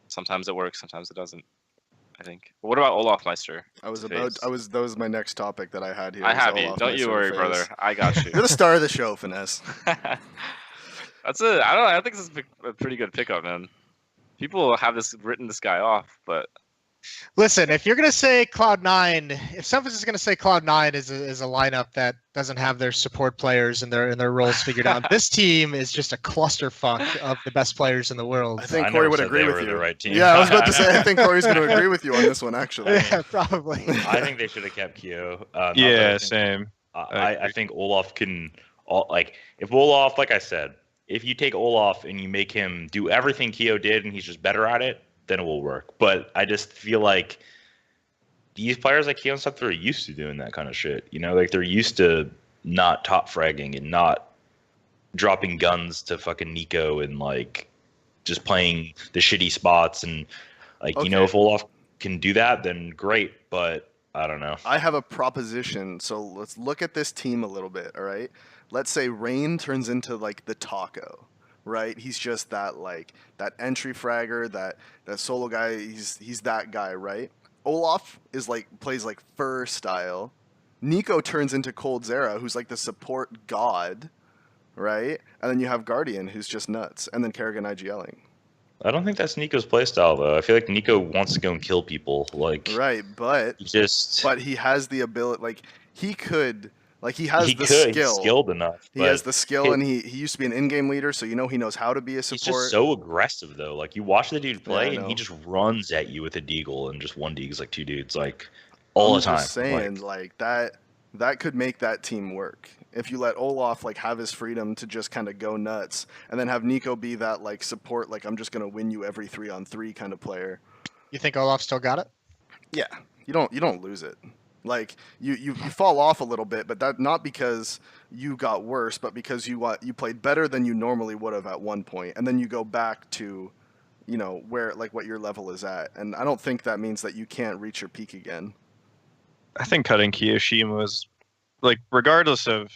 S10: sometimes it works, sometimes it doesn't, I think. But what about Olof Meister?
S8: That was my next topic that I had here.
S10: I have you. Don't you worry, brother. I got you.
S8: You're the star of the show, Finesse.
S10: That's it. I don't know. I think this is a pretty good pickup, man. People have written this guy off, but
S9: listen, if you're gonna say Cloud9, if someone's just gonna say Cloud9 is a lineup that doesn't have their support players and their roles figured out, this team is just a clusterfuck of the best players in the world.
S8: I think Corey would agree with you.
S2: The right team.
S8: Yeah, I was about to say I think Corey's going to agree with you on this one, actually.
S9: Yeah, probably.
S2: I think they should have kept Keo.
S11: Same.
S2: I think Olof can if Olof, like I said, if you take Olof and you make him do everything Keo did and he's just better at it, then it will work. But I just feel like these players like Keo and stuff, they're used to doing that kind of shit. Like they're used to not top fragging and not dropping guns to fucking Nico and like just playing the shitty spots and like if Olof can do that, then great. But I don't know.
S8: I have a proposition. So let's look at this team a little bit. All right. Let's say Rain turns into like the Taco. Right, he's just that that entry fragger, that solo guy. He's that guy, right? Olof is plays like Fur style. Nico turns into Cold Zera, who's like the support god, right? And then you have Guardian, who's just nuts, and then Kerrigan IGLing.
S2: I don't think that's Nico's playstyle though. I feel like Nico wants to go and kill people.
S8: Right, but he has the ability. He could. He has the skill.
S2: He's skilled enough.
S8: He has the skill, and he used to be an in-game leader, so he knows how to be a support.
S2: He's just so aggressive, though. Like, you watch the dude play, and he just runs at you with a deagle, and just one deagle's like two dudes, all the time.
S8: I'm just saying, that could make that team work. If you let Olof, have his freedom to just kind of go nuts, and then have Nico be that, support, I'm just going to win you every 3-on-3 kind of player.
S9: You think Olof still got it?
S8: Yeah. You don't lose it. You fall off a little bit, but that not because you got worse, but because you played better than you normally would have at one point, and then you go back to, where what your level is at, and I don't think that means that you can't reach your peak again.
S11: I think cutting Kiyoshima was regardless of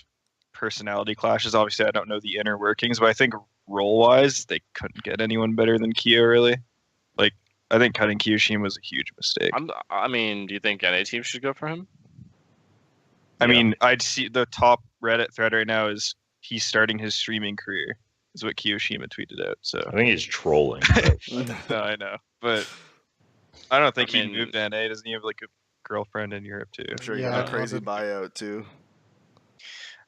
S11: personality clashes. Obviously, I don't know the inner workings, but I think role-wise, they couldn't get anyone better than Kyo. Really, I think cutting Kiyoshima was a huge mistake.
S10: Do you think NA team should go for him?
S11: I mean, I'd see the top Reddit thread right now is he's starting his streaming career, is what Kiyoshima tweeted out. So
S2: I think he's trolling.
S11: No, I know, but I don't think he moved to NA. Doesn't he have a girlfriend in Europe too?
S8: I'm sure he got a crazy buyout too.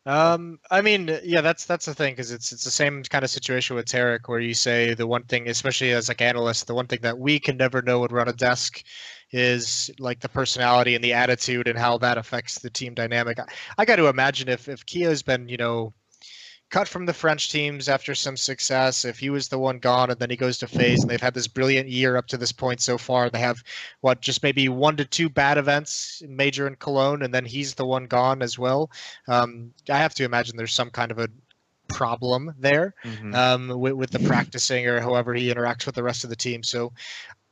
S9: That's the thing, because it's the same kind of situation with Tarik, where you say the one thing, especially as analysts, the one thing that we can never know would run a desk is the personality and the attitude and how that affects the team dynamic. I got to imagine if Kyo's been cut from the French teams after some success, if he was the one gone and then he goes to FaZe and they've had this brilliant year up to this point so far, they have just maybe 1 to 2 bad events, major in Cologne, and then he's the one gone as well. I have to imagine there's some kind of a problem there with the practicing or however he interacts with the rest of the team. So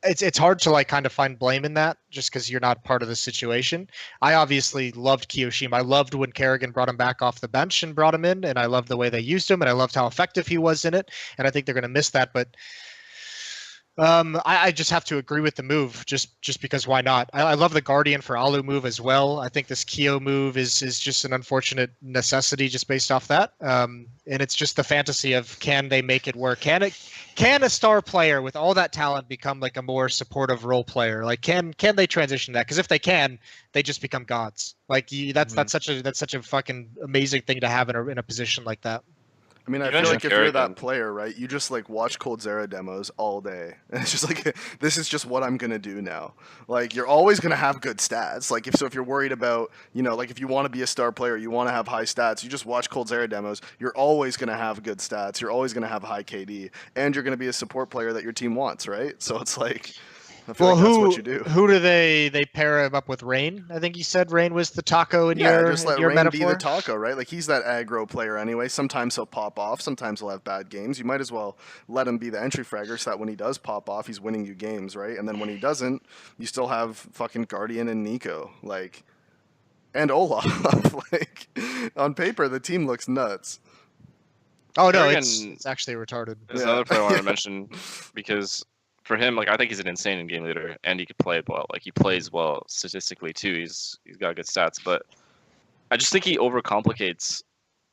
S9: it's hard to kind of find blame in that, just because you're not part of the situation. I obviously loved Kiyoshima. I loved when Kerrigan brought him back off the bench and brought him in, and I loved the way they used him, and I loved how effective he was in it, and I think they're going to miss that. But I just have to agree with the move, just because why not? I love the Guardian for Alu move as well. I think this Kyo move is just an unfortunate necessity just based off that. And it's just the fantasy of, can they make it work? Can a star player with all that talent become a more supportive role player? Can they transition that? Because if they can, they just become gods. That's such a fucking amazing thing to have in a position like that.
S8: I mean, I feel
S10: mentioned
S8: like if you're that
S10: Kerrigan.
S8: player, right, you just like watch Cold Zera demos all day. And it's just like, this is just what I'm going to do now. Like, you're always going to have good stats. Like, if you're worried about, you know, like if you want to be a star player, you want to have high stats, you just watch Cold Zera demos. You're always going to have good stats. You're always going to have high KD. And you're going to be a support player that your team wants, right? So it's like, I feel like that's what you do.
S9: Who do they pair him up with? Rain? I think you said Rain was the taco in your
S8: just let
S9: your
S8: Rain
S9: metaphor.
S8: be the taco, right? Like he's that aggro player anyway. Sometimes he'll pop off. Sometimes he'll have bad games. You might as well let him be the entry fragger so that when he does pop off, he's winning you games, right? And then when he doesn't, you still have fucking Guardian and Nico, like, and Olaf. Like on paper, the team looks nuts.
S9: Oh no,
S10: Kerrigan
S9: it's actually retarded.
S10: There's another player I want to mention because for him, like I think he's an insane in-game leader, and he could play well. Like he plays well statistically too. He's got good stats, but I just think he overcomplicates.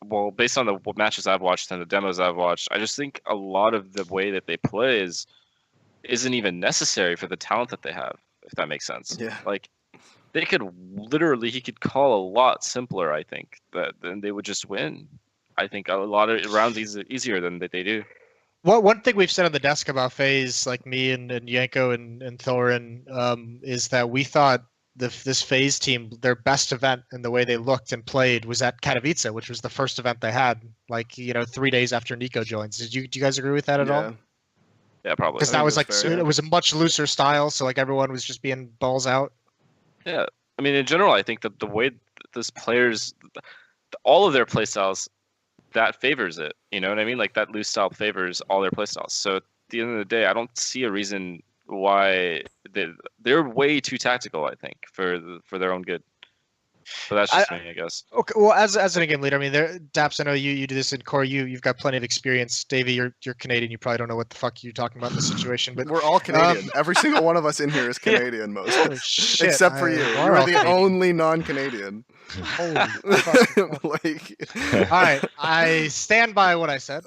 S10: Well, based on the matches I've watched and the demos I've watched, I just think a lot of the way that they play isn't even necessary for the talent that they have. If that makes sense.
S8: Yeah.
S10: Like they could literally, he could call a lot simpler. I think then they would just win. I think a lot of rounds easier than that they do.
S9: Well, one thing we've said on the desk about FaZe, like me and Yanko and Thorin, is that we thought this FaZe team, their best event and the way they looked and played was at Katowice, which was the first event they had, like 3 days after Nico joins. Do you guys agree with that at all?
S10: Yeah, probably.
S9: Because that was like it was a much looser style, so like everyone was just being balls out.
S10: Yeah, I mean, in general, I think that the way those players, all of their play styles, that favors it. You know what I mean? Like that loose style favors all their play styles. So at the end of the day, I don't see a reason why they're way too tactical. I think for their own good. But that's just me, I guess.
S9: Okay, well, as an in-game leader, I mean, Daps, I know you do this in core. You've got plenty of experience. Davey, you're Canadian. You probably don't know what the fuck you're talking about in this situation. But
S8: we're all Canadian. Every single one of us in here is Canadian, most except for you. You're the only non-Canadian.
S9: Holy fuck. Like, all right, I stand by what I said.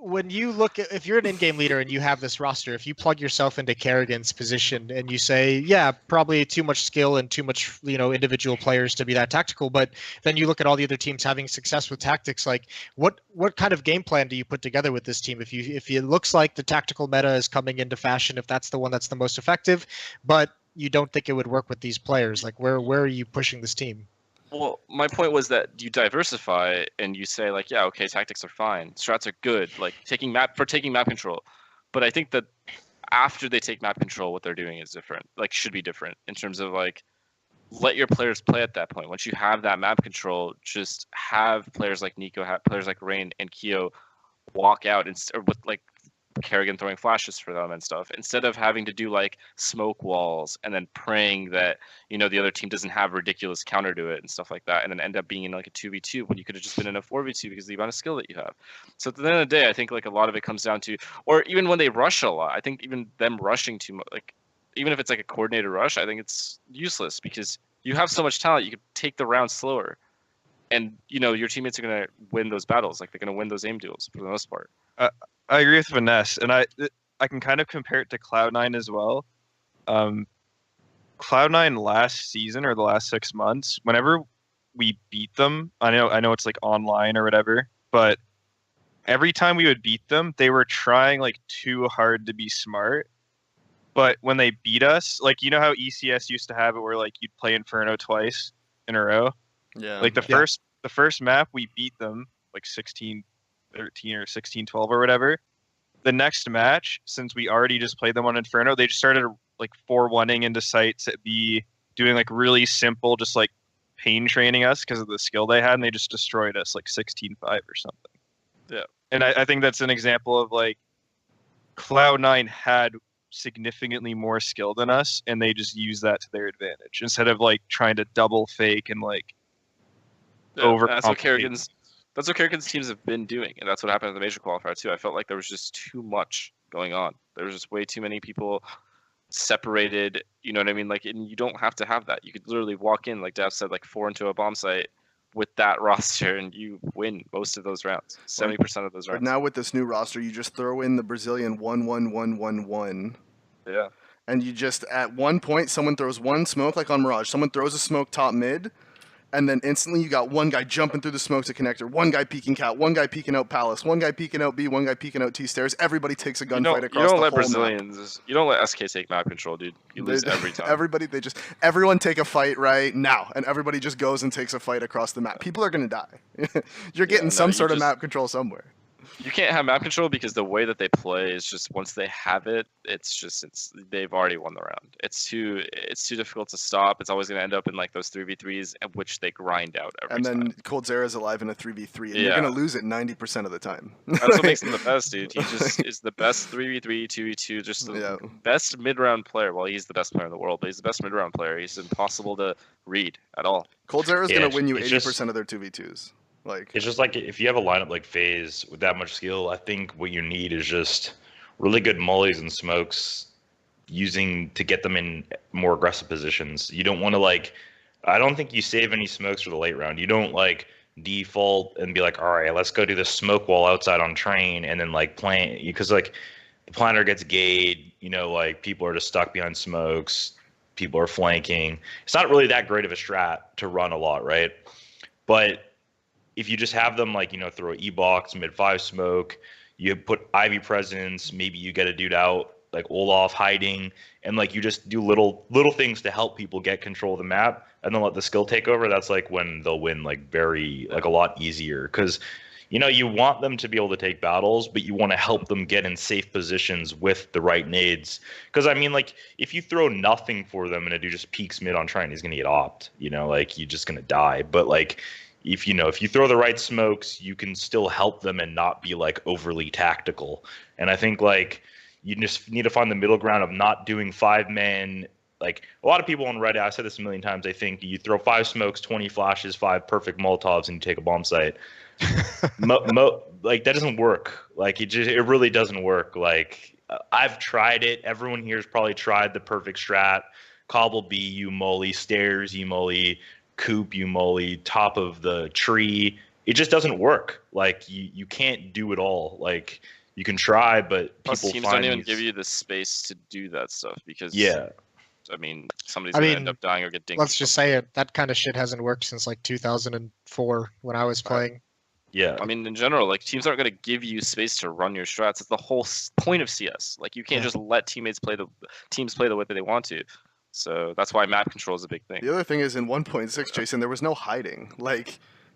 S9: When you look at, if you're an in-game leader and you have this roster, if you plug yourself into Kerrigan's position and you say, yeah, probably too much skill and too much, individual players to be that tactical, but then you look at all the other teams having success with tactics, like what kind of game plan do you put together with this team? If it looks like the tactical meta is coming into fashion, if that's the one that's the most effective, but you don't think it would work with these players, like where are you pushing this team?
S10: Well, my point was that you diversify and you say like, yeah, okay, tactics are fine, strats are good, like taking map control. But I think that after they take map control, what they're doing is different. Like, should be different in terms of like, let your players play at that point. Once you have that map control, just have players like Nico, have players like Rain and Keo walk out or with like Kerrigan throwing flashes for them and stuff, instead of having to do like smoke walls and then praying that the other team doesn't have ridiculous counter to it and stuff like that, and then end up being in like a 2v2 when you could have just been in a 4v2 because of the amount of skill that you have. So at the end of the day, I think like a lot of it comes down to, or even when they rush a lot, I think even them rushing too much, like even if it's like a coordinated rush, I think it's useless because you have so much talent, you could take the round slower, and your teammates are gonna win those battles, like they're gonna win those aim duels for the most part.
S11: I agree with Vanessa, and I can kind of compare it to Cloud9 as well. Cloud9 last season or the last 6 months, whenever we beat them, I know it's like online or whatever, but every time we would beat them, they were trying like too hard to be smart. But when they beat us, like how ECS used to have it where like you'd play Inferno twice in a row.
S8: Yeah.
S11: Like the first map we beat them like 16-13 or 16-12 or whatever. The next match, since we already just played them on Inferno, they just started like 4-1ing into sites at B, doing like really simple, just like pain training us because of the skill they had, and they just destroyed us like 16-5 or something.
S10: Yeah.
S11: And I think that's an example of like Cloud9 had significantly more skill than us, and they just used that to their advantage instead of like trying to double fake and like overcomplicate.
S10: That's what Kerrigan's teams have been doing, and that's what happened at the major qualifier too. I felt like there was just too much going on. There was just way too many people separated. You know what I mean? Like, and you don't have to have that. You could literally walk in, like Dav said, like 4 into a bomb site with that roster, and you win most of those rounds, 70% of those rounds.
S8: But now with this new roster, you just throw in the Brazilian 1-1-1-1-1.
S10: Yeah.
S8: And you just, at one point, someone throws one smoke, like on Mirage. Someone throws a smoke top mid, and then instantly you got one guy jumping through the smoke to connector, one guy peeking cat, one guy peeking out palace, one guy peeking out B, one guy peeking out T stairs. Everybody takes a gunfight across the whole
S10: You don't let
S8: map.
S10: Brazilians. You don't let SK take map control, dude. You lose every time.
S8: Everyone take a fight right now, and everybody just goes and takes a fight across the map. People are gonna die. You're getting some sort of map control somewhere.
S10: You can't have map control because the way that they play is just once they have it, they've already won the round. It's too difficult to stop. It's always gonna end up in like those 3v3s, which they grind out every time.
S8: And then Coldzera's alive in a 3v3, and you're gonna lose it 90% of the time.
S10: That's what makes him the best, dude. He just is the best 3v3, 2v2, just the best mid-round player. Well, he's the best player in the world, but he's the best mid-round player. He's impossible to read at all.
S8: Coldzera's gonna win you 80% of their 2v2s.
S2: It's just like if you have a lineup like FaZe with that much skill, I think what you need is just really good mollies and smokes to get them in more aggressive positions. You don't want to I don't think you save any smokes for the late round. You don't default and be like, all right, let's go do the smoke wall outside on train and then plant, because the planter gets gayed, people are just stuck behind smokes, people are flanking. It's not really that great of a strat to run a lot, right? But if you just have them throw E-box, mid-5 smoke, you put Ivy presence, maybe you get a dude out like Olof hiding, and you just do little things to help people get control of the map, and then let the skill take over. That's when they'll win a lot easier, because you want them to be able to take battles, but you want to help them get in safe positions with the right nades. Because if you throw nothing for them and a dude just peeks mid on train, he's gonna get opt. You're just gonna die. But if you throw the right smokes, you can still help them and not be overly tactical. And I think you just need to find the middle ground of not doing 5-man. A lot of people on Reddit, I've said this a million times, they think you throw 5 smokes, 20 flashes, 5 perfect Molotovs, and you take a bomb site. That doesn't work. It really doesn't work. I've tried it. Everyone here has probably tried the perfect strat. Cobble B, you molly, stairs, you molly, coop, you molly, top of the tree. It just doesn't work. You can't do it all. You can try, but
S10: plus
S2: people
S10: teams don't even give you the space to do that stuff because somebody's gonna end up dying or get dinged.
S9: Let's just say it. That kind of shit hasn't worked since 2004 when I was playing.
S2: Yeah.
S10: I mean, in general, teams aren't going to give you space to run your strats. It's the whole point of CS. You can't just let teams play the way that they want to. So that's why map control is a big thing.
S8: The other thing is in 1.6, Jason, there was no hiding.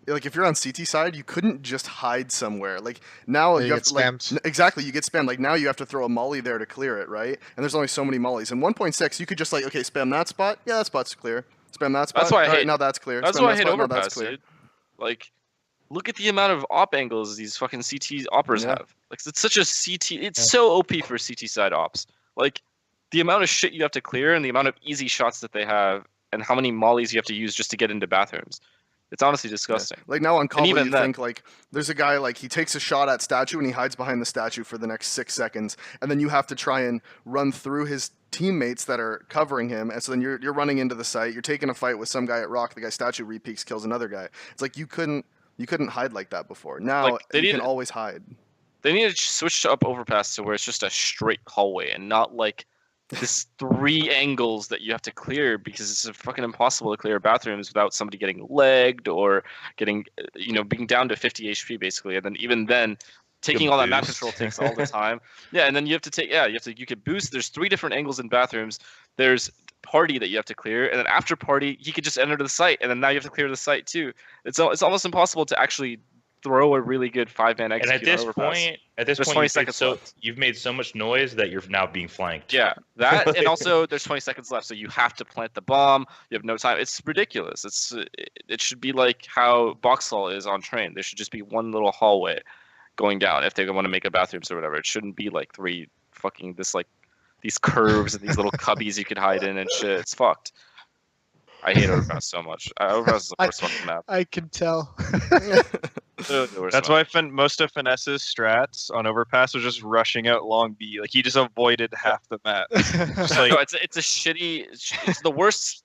S8: If you're on CT side, you couldn't just hide somewhere. Now you have to exactly, you get spammed. Now you have to throw a molly there to clear it, right? And there's only so many mollies. In 1.6, you could just okay, spam that spot. Yeah, that spot's clear. Spam that spot.
S10: That's why I hate.
S8: Now that's clear.
S10: That's why I hate Overpass, dude. Look at the amount of op angles these fucking CT oppers have. It's such a CT. It's so OP for CT side ops. The amount of shit you have to clear and the amount of easy shots that they have and how many mollies you have to use just to get into bathrooms. It's honestly disgusting.
S8: Now on Cobble, you think there's a guy he takes a shot at statue and he hides behind the statue for the next 6 seconds, and then you have to try and run through his teammates that are covering him, and so then you're running into the site. You're taking a fight with some guy at Rock. The guy statue repeaks, kills another guy. It's you couldn't hide like that before. Now you can always hide.
S10: They need to switch up Overpass to where it's just a straight hallway and not this 3 angles that you have to clear, because it's fucking impossible to clear bathrooms without somebody getting legged or getting being down to 50 HP basically, and then even then taking all that map control takes all the time. And then you have to take you could boost. There's 3 different angles in bathrooms. There's party that you have to clear, and then after party he could just enter the site, and then now you have to clear the site too. It's almost impossible to actually throw a really good 5-man execute.
S2: And at this point, you've made so much noise that you're now being flanked.
S10: Yeah, that and also there's 20 seconds left, so you have to plant the bomb. You have no time. It's ridiculous. It should be like how Boxhall is on train. There should just be one little hallway going down if they want to make a bathrooms or whatever. It shouldn't be 3 fucking these curves and these little cubbies you could hide in and shit. It's fucked. I hate Overpass so much. Overpass is the worst fucking map.
S9: I can tell.
S11: That's why most of Finesse's strats on Overpass was just rushing out long B. He just avoided half the map.
S10: It's a shitty. It's the worst.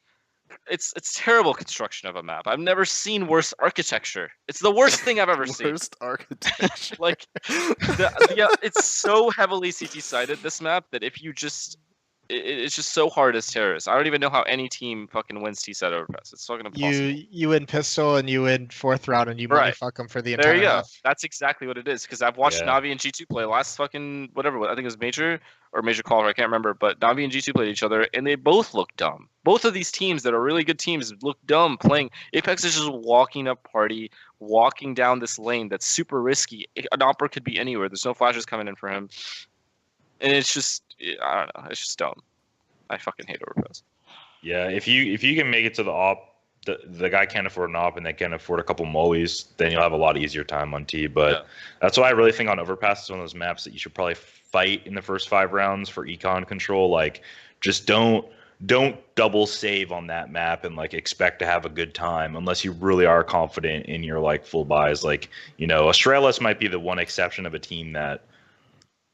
S10: It's terrible construction of a map. I've never seen worse architecture. It's the worst thing I've ever seen.
S8: Worst architecture.
S10: It's so heavily CT sided, this map, that if it's just so hard as terrorists. I don't even know how any team fucking wins T-side overpass. It's fucking impossible.
S9: You win pistol and you win 4th round and you money fuck them for the entire
S10: There you go.
S9: half.
S10: That's exactly what it is. Because I've watched Navi and G2 play last fucking whatever. I think it was Major or Major Qualifier. I can't remember. But Navi and G2 played each other and they both look dumb. Both of these teams that are really good teams look dumb playing. Apex is just walking up party, walking down this lane that's super risky. An Opera could be anywhere. There's no flashes coming in for him. And it's just, I don't know. It's just dumb. I fucking hate Overpass.
S2: Yeah, if you can make it to the op, the guy can't afford an op and they can afford a couple mollies, then you'll have a lot easier time on T. But that's why I really think on Overpass is one of those maps that you should probably fight in the first 5 rounds for econ control. Like, just don't double save on that map and like expect to have a good time unless you really are confident in your like full buys. Like, you know, Australis might be the one exception of a team that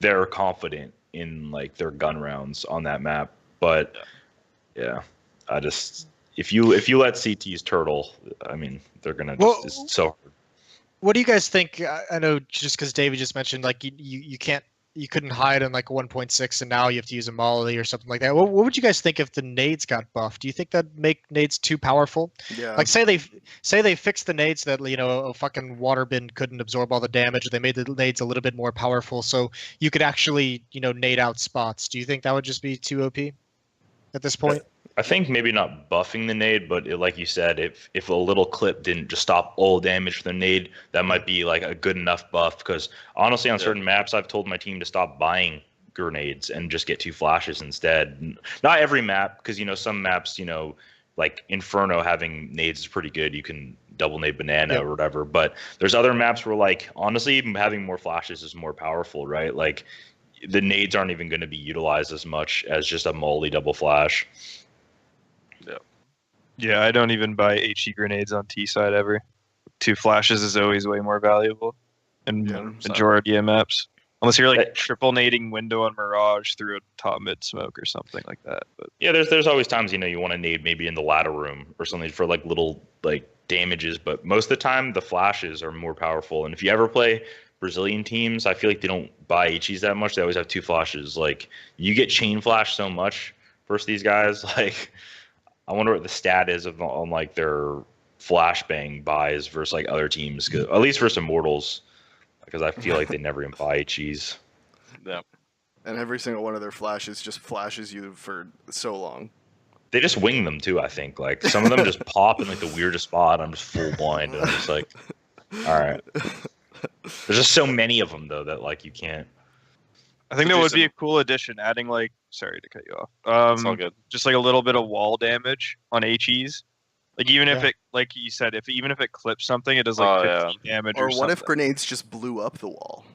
S2: they're confident in like their gun rounds on that map. But yeah, I just if you let CTs turtle, I mean, they're gonna it's so hard.
S9: What do you guys think? I know just because David just mentioned like you couldn't hide in like 1.6 and now you have to use a molly or something like that. What would you guys think if the nades got buffed? Do you think that'd make nades too powerful?
S8: Yeah.
S9: Like say they fixed the nades that, you know, a fucking water bin couldn't absorb all the damage. They made the nades a little bit more powerful so you could actually, you know, nade out spots. Do you think that would just be too OP at this point?
S2: I think maybe not buffing the nade, but like you said, if a little clip didn't just stop all damage for the nade, that might be like a good enough buff. Because honestly, on certain maps, I've told my team to stop buying grenades and just get 2 flashes instead. Not every map, because, you know, some maps, you know, like Inferno having nades is pretty good. You can double nade banana or whatever. But there's other maps where, like, honestly, even having more flashes is more powerful, right? Like, the nades aren't even going to be utilized as much as just a molly double flash.
S11: Yeah, I don't even buy HE grenades on T side ever. 2 flashes is always way more valuable in majority of maps. Unless you're like triple nading window on Mirage through a top mid smoke or something like that. But
S2: yeah, there's always times, you know, you want to nade maybe in the ladder room or something for like little like damages, but most of the time the flashes are more powerful. And if you ever play Brazilian teams, I feel like they don't buy HEs that much. They always have 2 flashes. Like, you get chain flash so much versus these guys, like, I wonder what the stat is on like their flashbang buys versus like other teams, at least versus Immortals, because I feel like they never even buy HEs.
S10: Yeah.
S8: And every single one of their flashes just flashes you for so long.
S2: They just wing them too, I think. Like, some of them just pop in like the weirdest spot. I'm just full blind. And I'm just like, all right. There's just so many of them though that like you can't.
S11: I think that would be a cool addition, adding like, sorry to cut you off.
S10: It's all good.
S11: Just like a little bit of wall damage on HEs. Like, even if it, like you said, even if it clips something, it does like 15 damage or something.
S8: Or what if grenades just blew up the wall?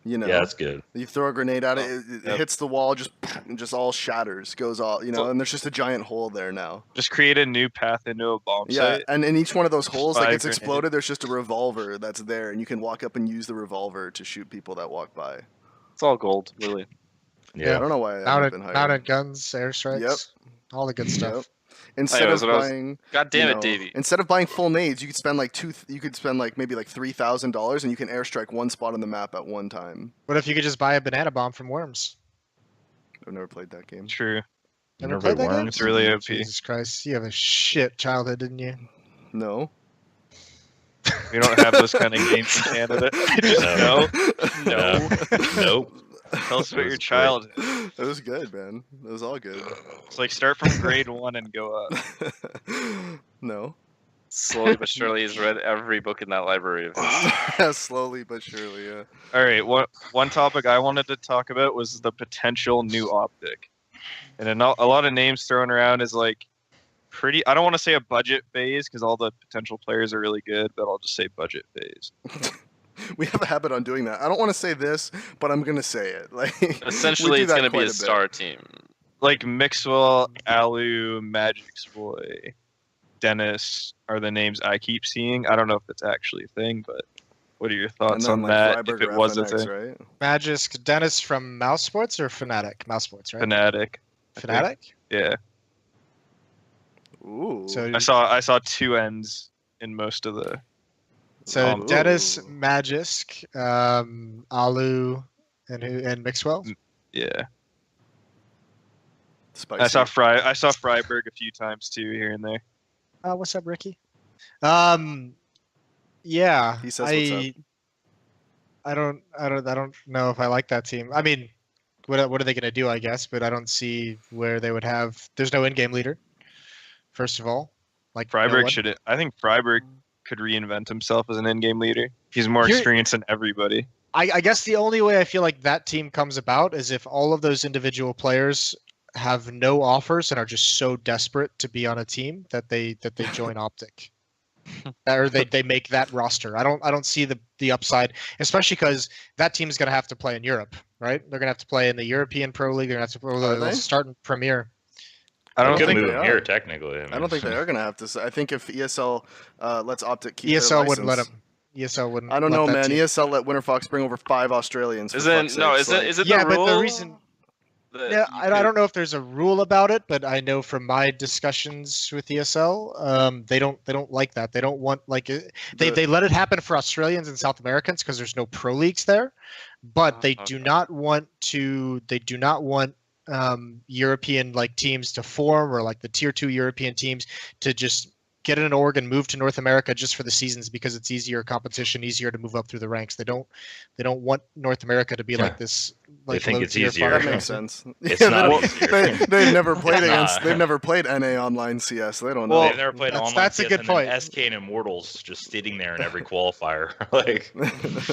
S8: You know,
S2: yeah, that's good.
S8: You throw a grenade at it, it hits the wall, just all shatters, goes all, you know, and there's just a giant hole there now.
S11: Just create a new path into a bomb site.
S8: And in each one of those holes that gets exploded, there's just a revolver that's there, and you can walk up and use the revolver to shoot people that walk by.
S10: It's all gold, really.
S8: Yeah, I don't know why I haven't been hired.
S9: Mounted guns, airstrikes, all the good stuff.
S8: Instead of buying,
S10: God damn it, Davey.
S8: Instead of buying full nades, you could spend like maybe like $3,000, and you can airstrike one spot on the map at one time.
S9: What if you could just buy a banana bomb from Worms?
S8: I've never played that game.
S11: True.
S9: Never played that game?
S11: It's really OP.
S9: Jesus Christ, you have a shit childhood, didn't you?
S8: No.
S11: We don't have those kind of games in Canada. Nope. Tell us about your childhood.
S8: It was good, man. It was all good.
S11: It's like start from grade 1 and go up.
S8: No.
S10: Slowly but surely, he's read every book in that library of his.
S8: Slowly but surely, yeah.
S11: All right, one topic I wanted to talk about was the potential new OpTic. And a lot of names thrown around is like pretty, I don't want to say a budget phase because all the potential players are really good, but I'll just say budget phase.
S8: We have a habit on doing that. I don't want to say this, but I'm going to say it. Like,
S10: essentially, it's going to be a star team.
S11: Like Mixwell, Alu, Magic's Boy, Dennis are the names I keep seeing. I don't know if it's actually a thing, but what are your thoughts on that? If it was a thing,
S8: right?
S9: Magisk, Dennis from Mouse Sports or Fnatic? Mouse Sports, right?
S11: Fnatic.
S9: Fnatic?
S11: Yeah.
S8: Ooh.
S9: So
S11: I saw 2 ends in most of the.
S9: So Dennis, Magisk, Alu, and Mixwell.
S11: Yeah.
S8: Spicy.
S11: I saw Freiburg a few times too, here and there.
S9: What's up, Ricky? Yeah.
S8: He says what's up.
S9: I don't know if I like that team. I mean, what are they going to do? I guess, but I don't see where they would have. There's no in-game leader. First of all, like
S11: Freiburg should. I think Freiburg could reinvent himself as an in-game leader. He's more experienced than everybody.
S9: I guess the only way I feel like that team comes about is if all of those individual players have no offers and are just so desperate to be on a team that they join OpTic. Or they make that roster. I don't see the upside, especially because that team is going to have to play in Europe, right? They're going to have to play in the European Pro League. They're going to have to start in Premier.
S2: I don't think move here technically.
S8: I don't think they are going to have to. I think if ESL lets OpTic keep
S9: ESL
S8: their license,
S9: wouldn't let them. ESL wouldn't.
S8: I don't know, man.
S9: Team.
S8: ESL let Winterfox bring over 5 Australians.
S10: Is it the
S9: yeah,
S10: rule?
S9: But the reason. Yeah, I don't know if there's a rule about it, but I know from my discussions with ESL, they don't like that. They don't want they let it happen for Australians and South Americans because there's no pro leagues there, but they do not want to. They do not want European teams to form, or the tier 2 European teams to just get in an org and move to North America just for the seasons because it's easier competition, easier to move up through the ranks. They don't want North America to be like this.
S2: They think it's easier.
S8: That makes sense.
S2: It's not easier.
S8: They've never played against. They've never played NA online CS. They don't know.
S2: Well, they've never played online.
S9: That's
S2: CS,
S9: a good point.
S2: SK and Immortals just sitting there in every qualifier.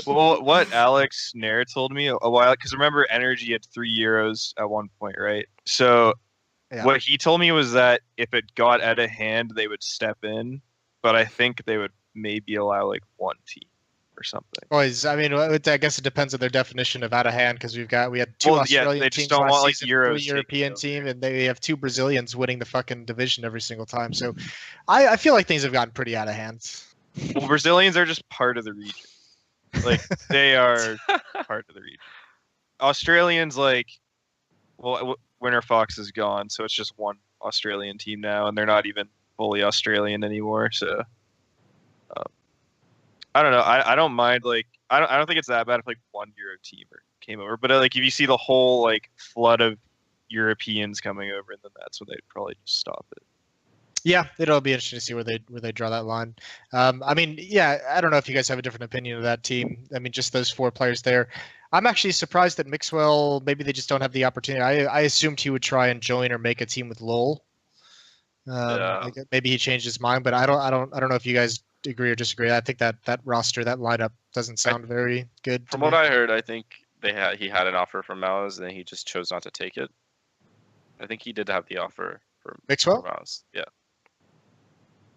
S11: Well, what Alex Nair told me a while, because remember, Energy had 3 Euros at one point, right? So what he told me was that if it got out of hand, they would step in, but I think they would maybe allow one team or something.
S9: Boys, I mean, I guess it depends on their definition of out of hand, because we had 2 Australian
S11: they
S9: teams
S11: just don't
S9: last
S11: want
S9: season,
S11: Euros
S9: 3 European team, and they have 2 Brazilians winning the fucking division every single time. So I feel like things have gotten pretty out of hand.
S11: Well, Brazilians are just part of the region. They are part of the region. Australians, Winter Fox is gone, so it's just one Australian team now, and they're not even fully Australian anymore. So I don't know. I don't mind. I don't think it's that bad if 1 Euro team came over, but if you see the whole flood of Europeans coming over, then that's when they'd probably just stop it.
S9: Yeah, it'll be interesting to see where they draw that line. I mean, yeah, I don't know if you guys have a different opinion of that team. I mean, just those 4 players there. I'm actually surprised that Mixwell, maybe they just don't have the opportunity. I assumed he would try and join or make a team with LOL. Maybe he changed his mind, but I don't know if you guys agree or disagree. I think that roster, that lineup doesn't sound very good.
S10: From what I heard, I think he had an offer from Mouse, and then he just chose not to take it. I think he did have the offer from
S9: Mixwell?
S10: Mouse. Yeah.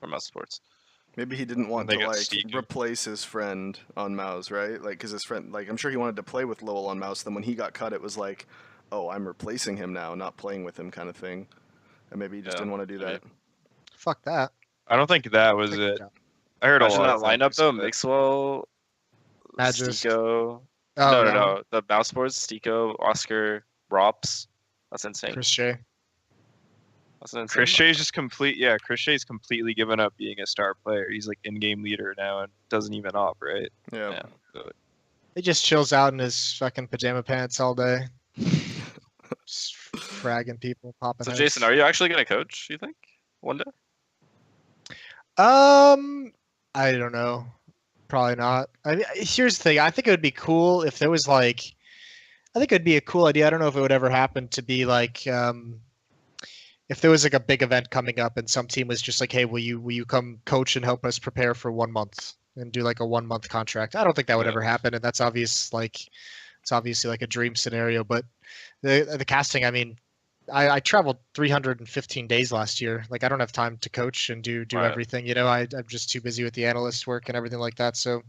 S10: From Mouse Sports.
S8: Maybe he didn't want to replace his friend on Mouse, right? Because his friend, I'm sure he wanted to play with Lowell on Mouse. Then when he got cut, it was oh, I'm replacing him now, not playing with him, kind of thing. And maybe he just didn't want to do that.
S9: Fuck that.
S11: I don't think that was it. I heard a lot
S10: that
S11: of
S10: lineup though. Mixwell,
S9: Magist.
S10: Stico. No. The Mouse Sports, Stico, Oscar, Rops. That's insane.
S9: Chris J.
S11: Chris Shay's just Chris Shay's completely given up being a star player. He's in-game leader now and doesn't even op, right?
S8: Yeah.
S9: He just chills out in his fucking pajama pants all day. Just fragging people, popping
S10: So
S9: heads.
S10: Jason, are you actually gonna coach, you think? One day?
S9: I don't know. Probably not. I mean, here's the thing. I think it would be cool if there was I think it'd be a cool idea. I don't know if it would ever happen to be if there was a big event coming up and some team was just hey, will you come coach and help us prepare for 1 month and do a 1 month contract? I don't think that would ever happen, and that's obvious. It's obviously a dream scenario. But the casting, I mean, I traveled 315 days last year. I don't have time to coach and do everything. I'm just too busy with the analyst work and everything like that. So,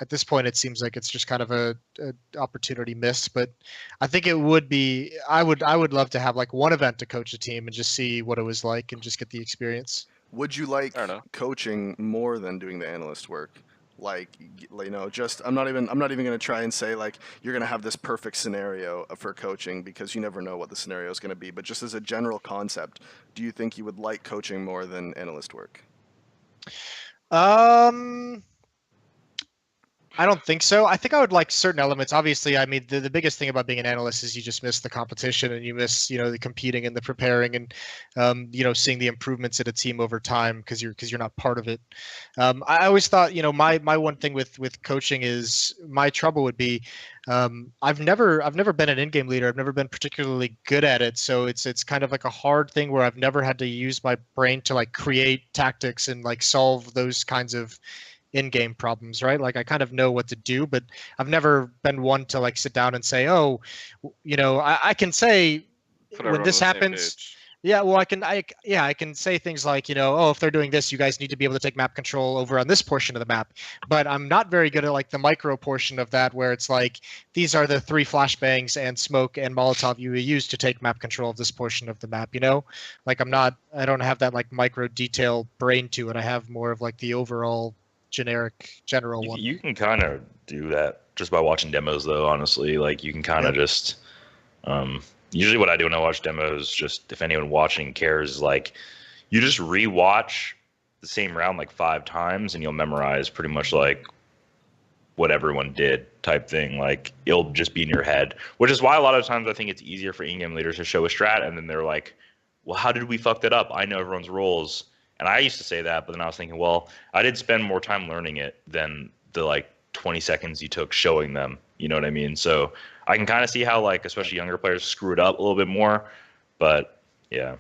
S9: at this point, it seems like it's just kind of a opportunity missed. But I think it would be. I would love to have one event to coach a team and just see what it was like and just get the experience.
S8: Would you like coaching more than doing the analyst work? Just I'm not even going to try and say you're going to have this perfect scenario for coaching, because you never know what the scenario is going to be. But just as a general concept, do you think you would like coaching more than analyst work?
S9: I don't think so. I think I would like certain elements. Obviously, I mean, the biggest thing about being an analyst is you just miss the competition and you miss, the competing and the preparing and, seeing the improvements in a team over time because you're not part of it. I always thought, my one thing with coaching is my trouble would be, I've never been an in-game leader. I've never been particularly good at it. So it's kind of like a hard thing where I've never had to use my brain to like create tactics and like solve those kinds of in-game problems, right? Like I kind of know what to do, but I've never been one to like sit down and say, oh, I can say when this happens. Yeah, well, I can say things like, oh, if they're doing this, you guys need to be able to take map control over on this portion of the map. But I'm not very good at like the micro portion of that, where it's like these are the 3 flashbangs and smoke and Molotov you use to take map control of this portion of the map. Like I don't have that like micro detail brain to it. I have more of like the overall general one.
S2: You can kind of do that just by watching demos, though. Honestly, like you can kind of just. Usually, what I do when I watch demos, just if anyone watching cares, like you just rewatch the same round like 5 times, and you'll memorize pretty much like what everyone did type thing. Like it'll just be in your head, which is why a lot of times I think it's easier for in-game leaders to show a strat, and then they're like, "Well, how did we fuck that up? I know everyone's roles." And I used to say that, but then I was thinking, well, I did spend more time learning it than the like 20 seconds you took showing them. You know what I mean? So I can kind of see how like especially younger players screw it up a little bit more, but yeah.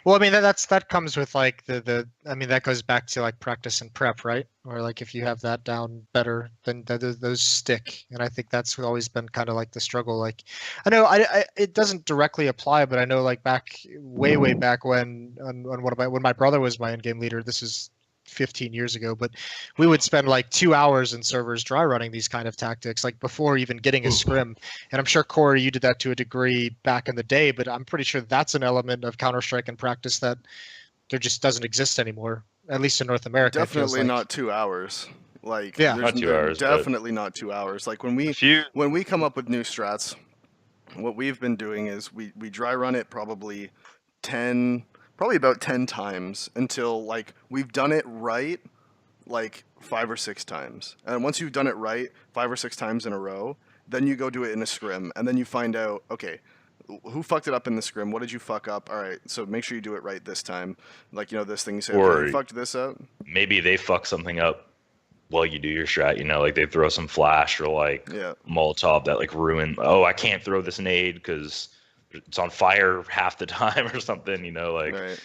S9: Well, I mean that comes with like that goes back to like practice and prep, right? Or like if you have that down better, then those stick. And I think that's always been kind of like the struggle. Like I know it doesn't directly apply, but I know like back way back when when my brother was my in-game leader, this is 15 years ago, but we would spend like 2 hours in servers dry running these kind of tactics, like before even getting a scrim. And I'm sure, Corey, you did that to a degree back in the day, but I'm pretty sure that's an element of Counter-Strike and practice that there just doesn't exist anymore, at least in North America.
S8: Definitely not 2 hours. Like,
S9: yeah,
S2: not 2 hours.
S8: Definitely not 2 hours. Like when we come up with new strats, what we've been doing is we dry run it probably about 10 times until like we've done it right like 5 or 6 times. And once you've done it right 5 or 6 times in a row, then you go do it in a scrim, and then you find out, okay, who fucked it up in the scrim? What did you fuck up? All right, so make sure you do it right this time. Like, this thing you say, okay, you fucked this up.
S2: Maybe they fuck something up while you do your strat, like they throw some flash or like Molotov that like ruin, oh, I can't throw this nade because it's on fire half the time or something, like
S8: right.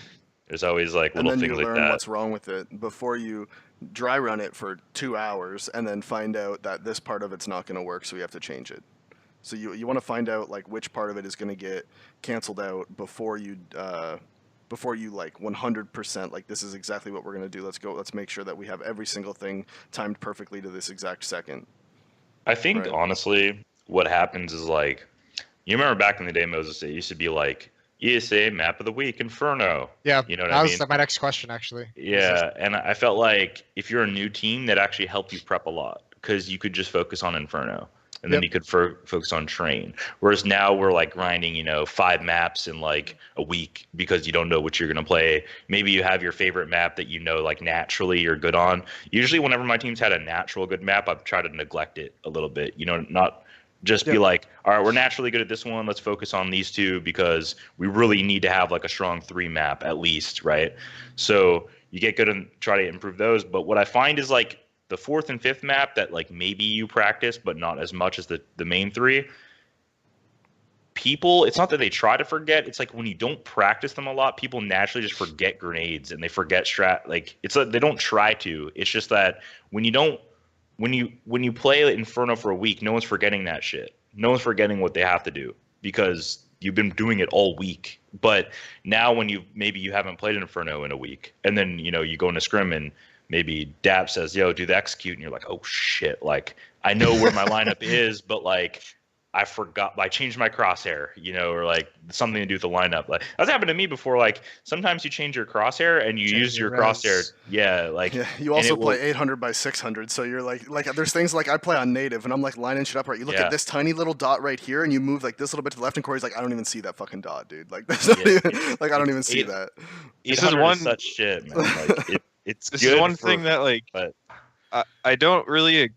S2: There's always like little things like that. And then you learn
S8: what's wrong with it before you dry run it for 2 hours and then find out that this part of it's not going to work, so you have to change it. So you want to find out like which part of it is going to get canceled out before you like 100% like this is exactly what we're going to do. Let's make sure that we have every single thing timed perfectly to this exact second.
S2: I think honestly what happens is like, you remember back in the day, Moses, it used to be like ESA map of the week, Inferno.
S9: Yeah,
S2: you know what I mean?
S9: That was my next question, actually.
S2: Yeah, and I felt like if you're a new team, that actually helped you prep a lot because you could just focus on Inferno, and then you could focus on Train. Whereas now we're like grinding, 5 maps in like a week because you don't know what you're gonna play. Maybe you have your favorite map that like naturally you're good on. Usually, whenever my team's had a natural good map, I've tried to neglect it a little bit. Not. Just be like, all right, we're naturally good at this one. Let's focus on these 2 because we really need to have like a strong 3 map at least, right? So you get good and try to improve those. But what I find is like the 4th and 5th map that like maybe you practice, but not as much as the main 3. People, it's not that they try to forget. It's like when you don't practice them a lot, people naturally just forget grenades and they forget strat. Like it's like they don't try to. It's just that when you play Inferno for a week, no one's forgetting that shit. No one's forgetting what they have to do because you've been doing it all week. But now when you haven't played Inferno in a week, and then you go into scrim and maybe Dap says, "Yo, do the execute," and you're like, "Oh shit!" Like I know where my lineup is, but like I forgot. I changed my crosshair, or like something to do with the lineup. Like that's happened to me before. Like sometimes you change your crosshair and you use your crosshair. Yeah, like
S8: you also play 800 by 600, so you're like there's things like I play on native and I'm like lining shit up right. You look at this tiny little dot right here and you move like this little bit to the left, and Corey's like, I don't even see that fucking dot, dude. Like that's not even, like I don't even see that.
S11: This is one
S2: such shit, man. Like,
S11: this is one thing that like, but I don't really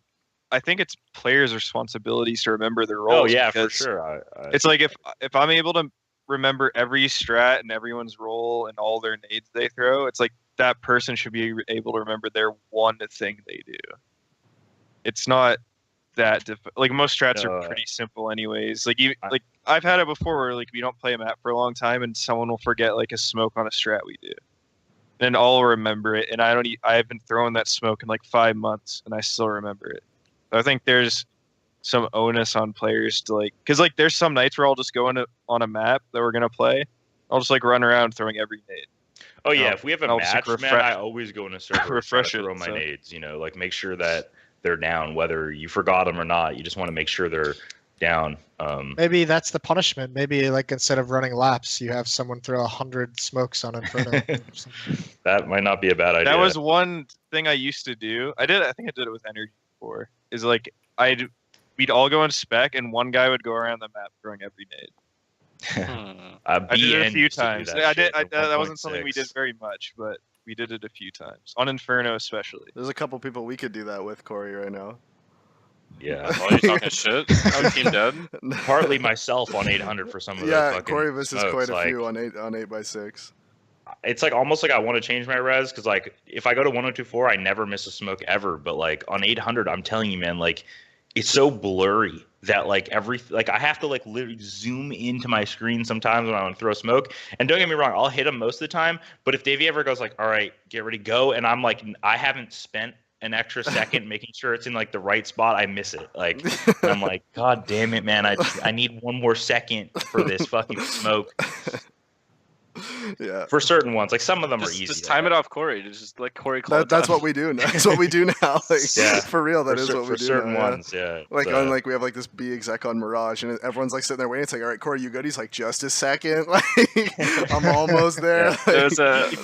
S11: I think it's players' responsibilities to remember their roles.
S2: Oh yeah, for
S11: because
S2: sure.
S11: It's like if I'm able to remember every strat and everyone's role and all their nades they throw, it's like that person should be able to remember their one thing they do. It's not that like most strats are pretty simple anyways. Like like I've had it before where like we don't play a map for a long time and someone will forget like a smoke on a strat we do. And I'll remember it, and I've been throwing that smoke in like 5 months and I still remember it. So I think there's some onus on players to like, because like there's some nights where I'll just go on a map that we're gonna play. I'll just like run around throwing every nade.
S2: Oh yeah, if we have a match,
S11: like
S2: man, I always go in a server
S11: refresh
S2: to throw
S11: it,
S2: my
S11: so.
S2: nades. You know, like make sure that they're down, whether you forgot them or not. You just want to make sure they're down.
S9: Maybe that's the punishment. Maybe like instead of running laps, you have someone throw 100 smokes on Inferno.
S2: That might not be a bad idea.
S11: That was one thing I used to do. I think I did it with Energy before. Is like we'd all go in spec and one guy would go around the map throwing every nade. I did it a few times. That wasn't something we did very much, but we did it a few times on Inferno especially.
S8: There's a couple people we could do that with, Corey, right now.
S2: Yeah.
S10: While you're talking shit, I'm team dead.
S2: Partly myself on 800 for some of those.
S8: Yeah, Corey misses quite a few on 8x6.
S2: It's like almost like I want to change my res because like if I go to 1024, I never miss a smoke ever. But like on 800, I'm telling you, man, like it's so blurry that like I have to like literally zoom into my screen sometimes when I want to throw smoke. And don't get me wrong, I'll hit him most of the time. But if Davey ever goes like, all right, get ready, go, and I'm like, I haven't spent an extra second making sure it's in like the right spot, I miss it. Like I'm like, God damn it, man, I need one more second for this fucking smoke.
S8: Yeah.
S2: For certain ones, like some of them are easy.
S10: Just time it off Corey. Just let Corey call it.
S8: That's what we do now. That's what we do now. Like,
S2: yeah.
S8: For real, that is what we do.
S2: For certain
S8: now,
S2: ones, yeah.
S8: Like on like we have like this B exec on Mirage, and everyone's like sitting there waiting. It's like, all right, Corey, you good? He's like, just a second. Like I'm almost there.
S2: Yeah.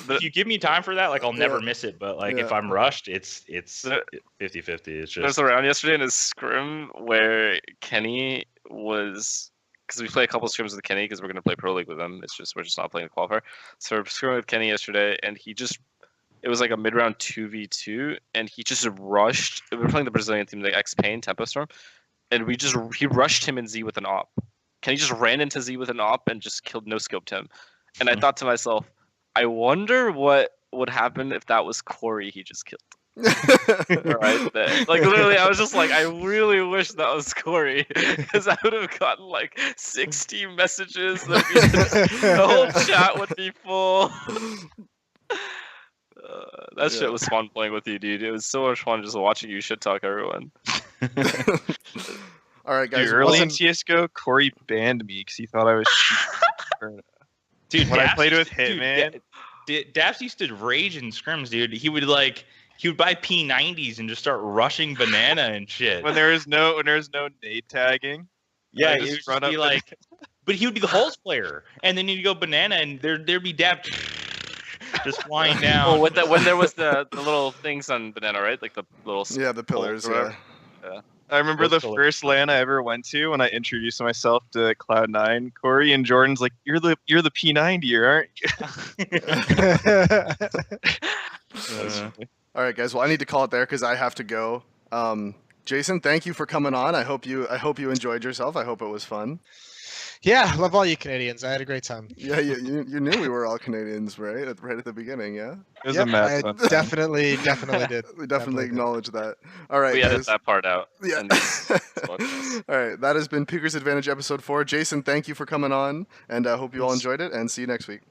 S2: If you give me time for that, like I'll never miss it. But like if I'm rushed, it's 50-50. It's just.
S10: There's a round yesterday in a scrim where Kenny was. Because we play a couple scrims with Kenny because we're going to play Pro League with him. We're just not playing the qualifier. So we're scrimming with Kenny yesterday, and it was like a mid-round 2v2, and he just rushed. We were playing the Brazilian team, like X-Pain, Tempo Storm, and he rushed him in Z with an op. Kenny just ran into Z with an op and just no-scoped him. And I thought to myself, I wonder what would happen if that was Corey he just killed. Right there. Like literally I was just like, I really wish that was Corey because I would have gotten like 60 messages. The whole chat would be full. That shit was fun playing with you, dude. It was so much fun just watching you shit talk everyone.
S8: All right, guys.
S11: Dude, early in CSGO, Corey banned me because he thought I was cheating.
S2: Dude,
S11: when I played with Hitman,
S2: Daps used to rage in scrims, dude. He would buy P90s and just start rushing banana and shit.
S11: When there was no nade tagging.
S2: Yeah, he would be like, but he would be the holes player, and then you'd go banana, and there'd be Daps just flying down.
S10: Well, when there was the little things on banana, right? Like the little
S8: the pillars.
S11: Yeah. I remember the first LAN I ever went to when I introduced myself to Cloud9. Corey and Jordan's like, "You're the P90, aren't you?"
S8: All right, guys. Well, I need to call it there because I have to go. Jason, thank you for coming on. I hope you enjoyed yourself. I hope it was fun.
S9: Yeah, love all you Canadians. I had a great time.
S8: Yeah, you knew we were all Canadians, right? Right at the beginning, yeah.
S11: It was a mess.
S9: Definitely did.
S8: We definitely acknowledge that. All right,
S10: we
S8: guys.
S10: edit that part out.
S8: Yeah. All right, that has been Peaker's Advantage episode 4. Jason, thank you for coming on, and I hope you all enjoyed it. And see you next week.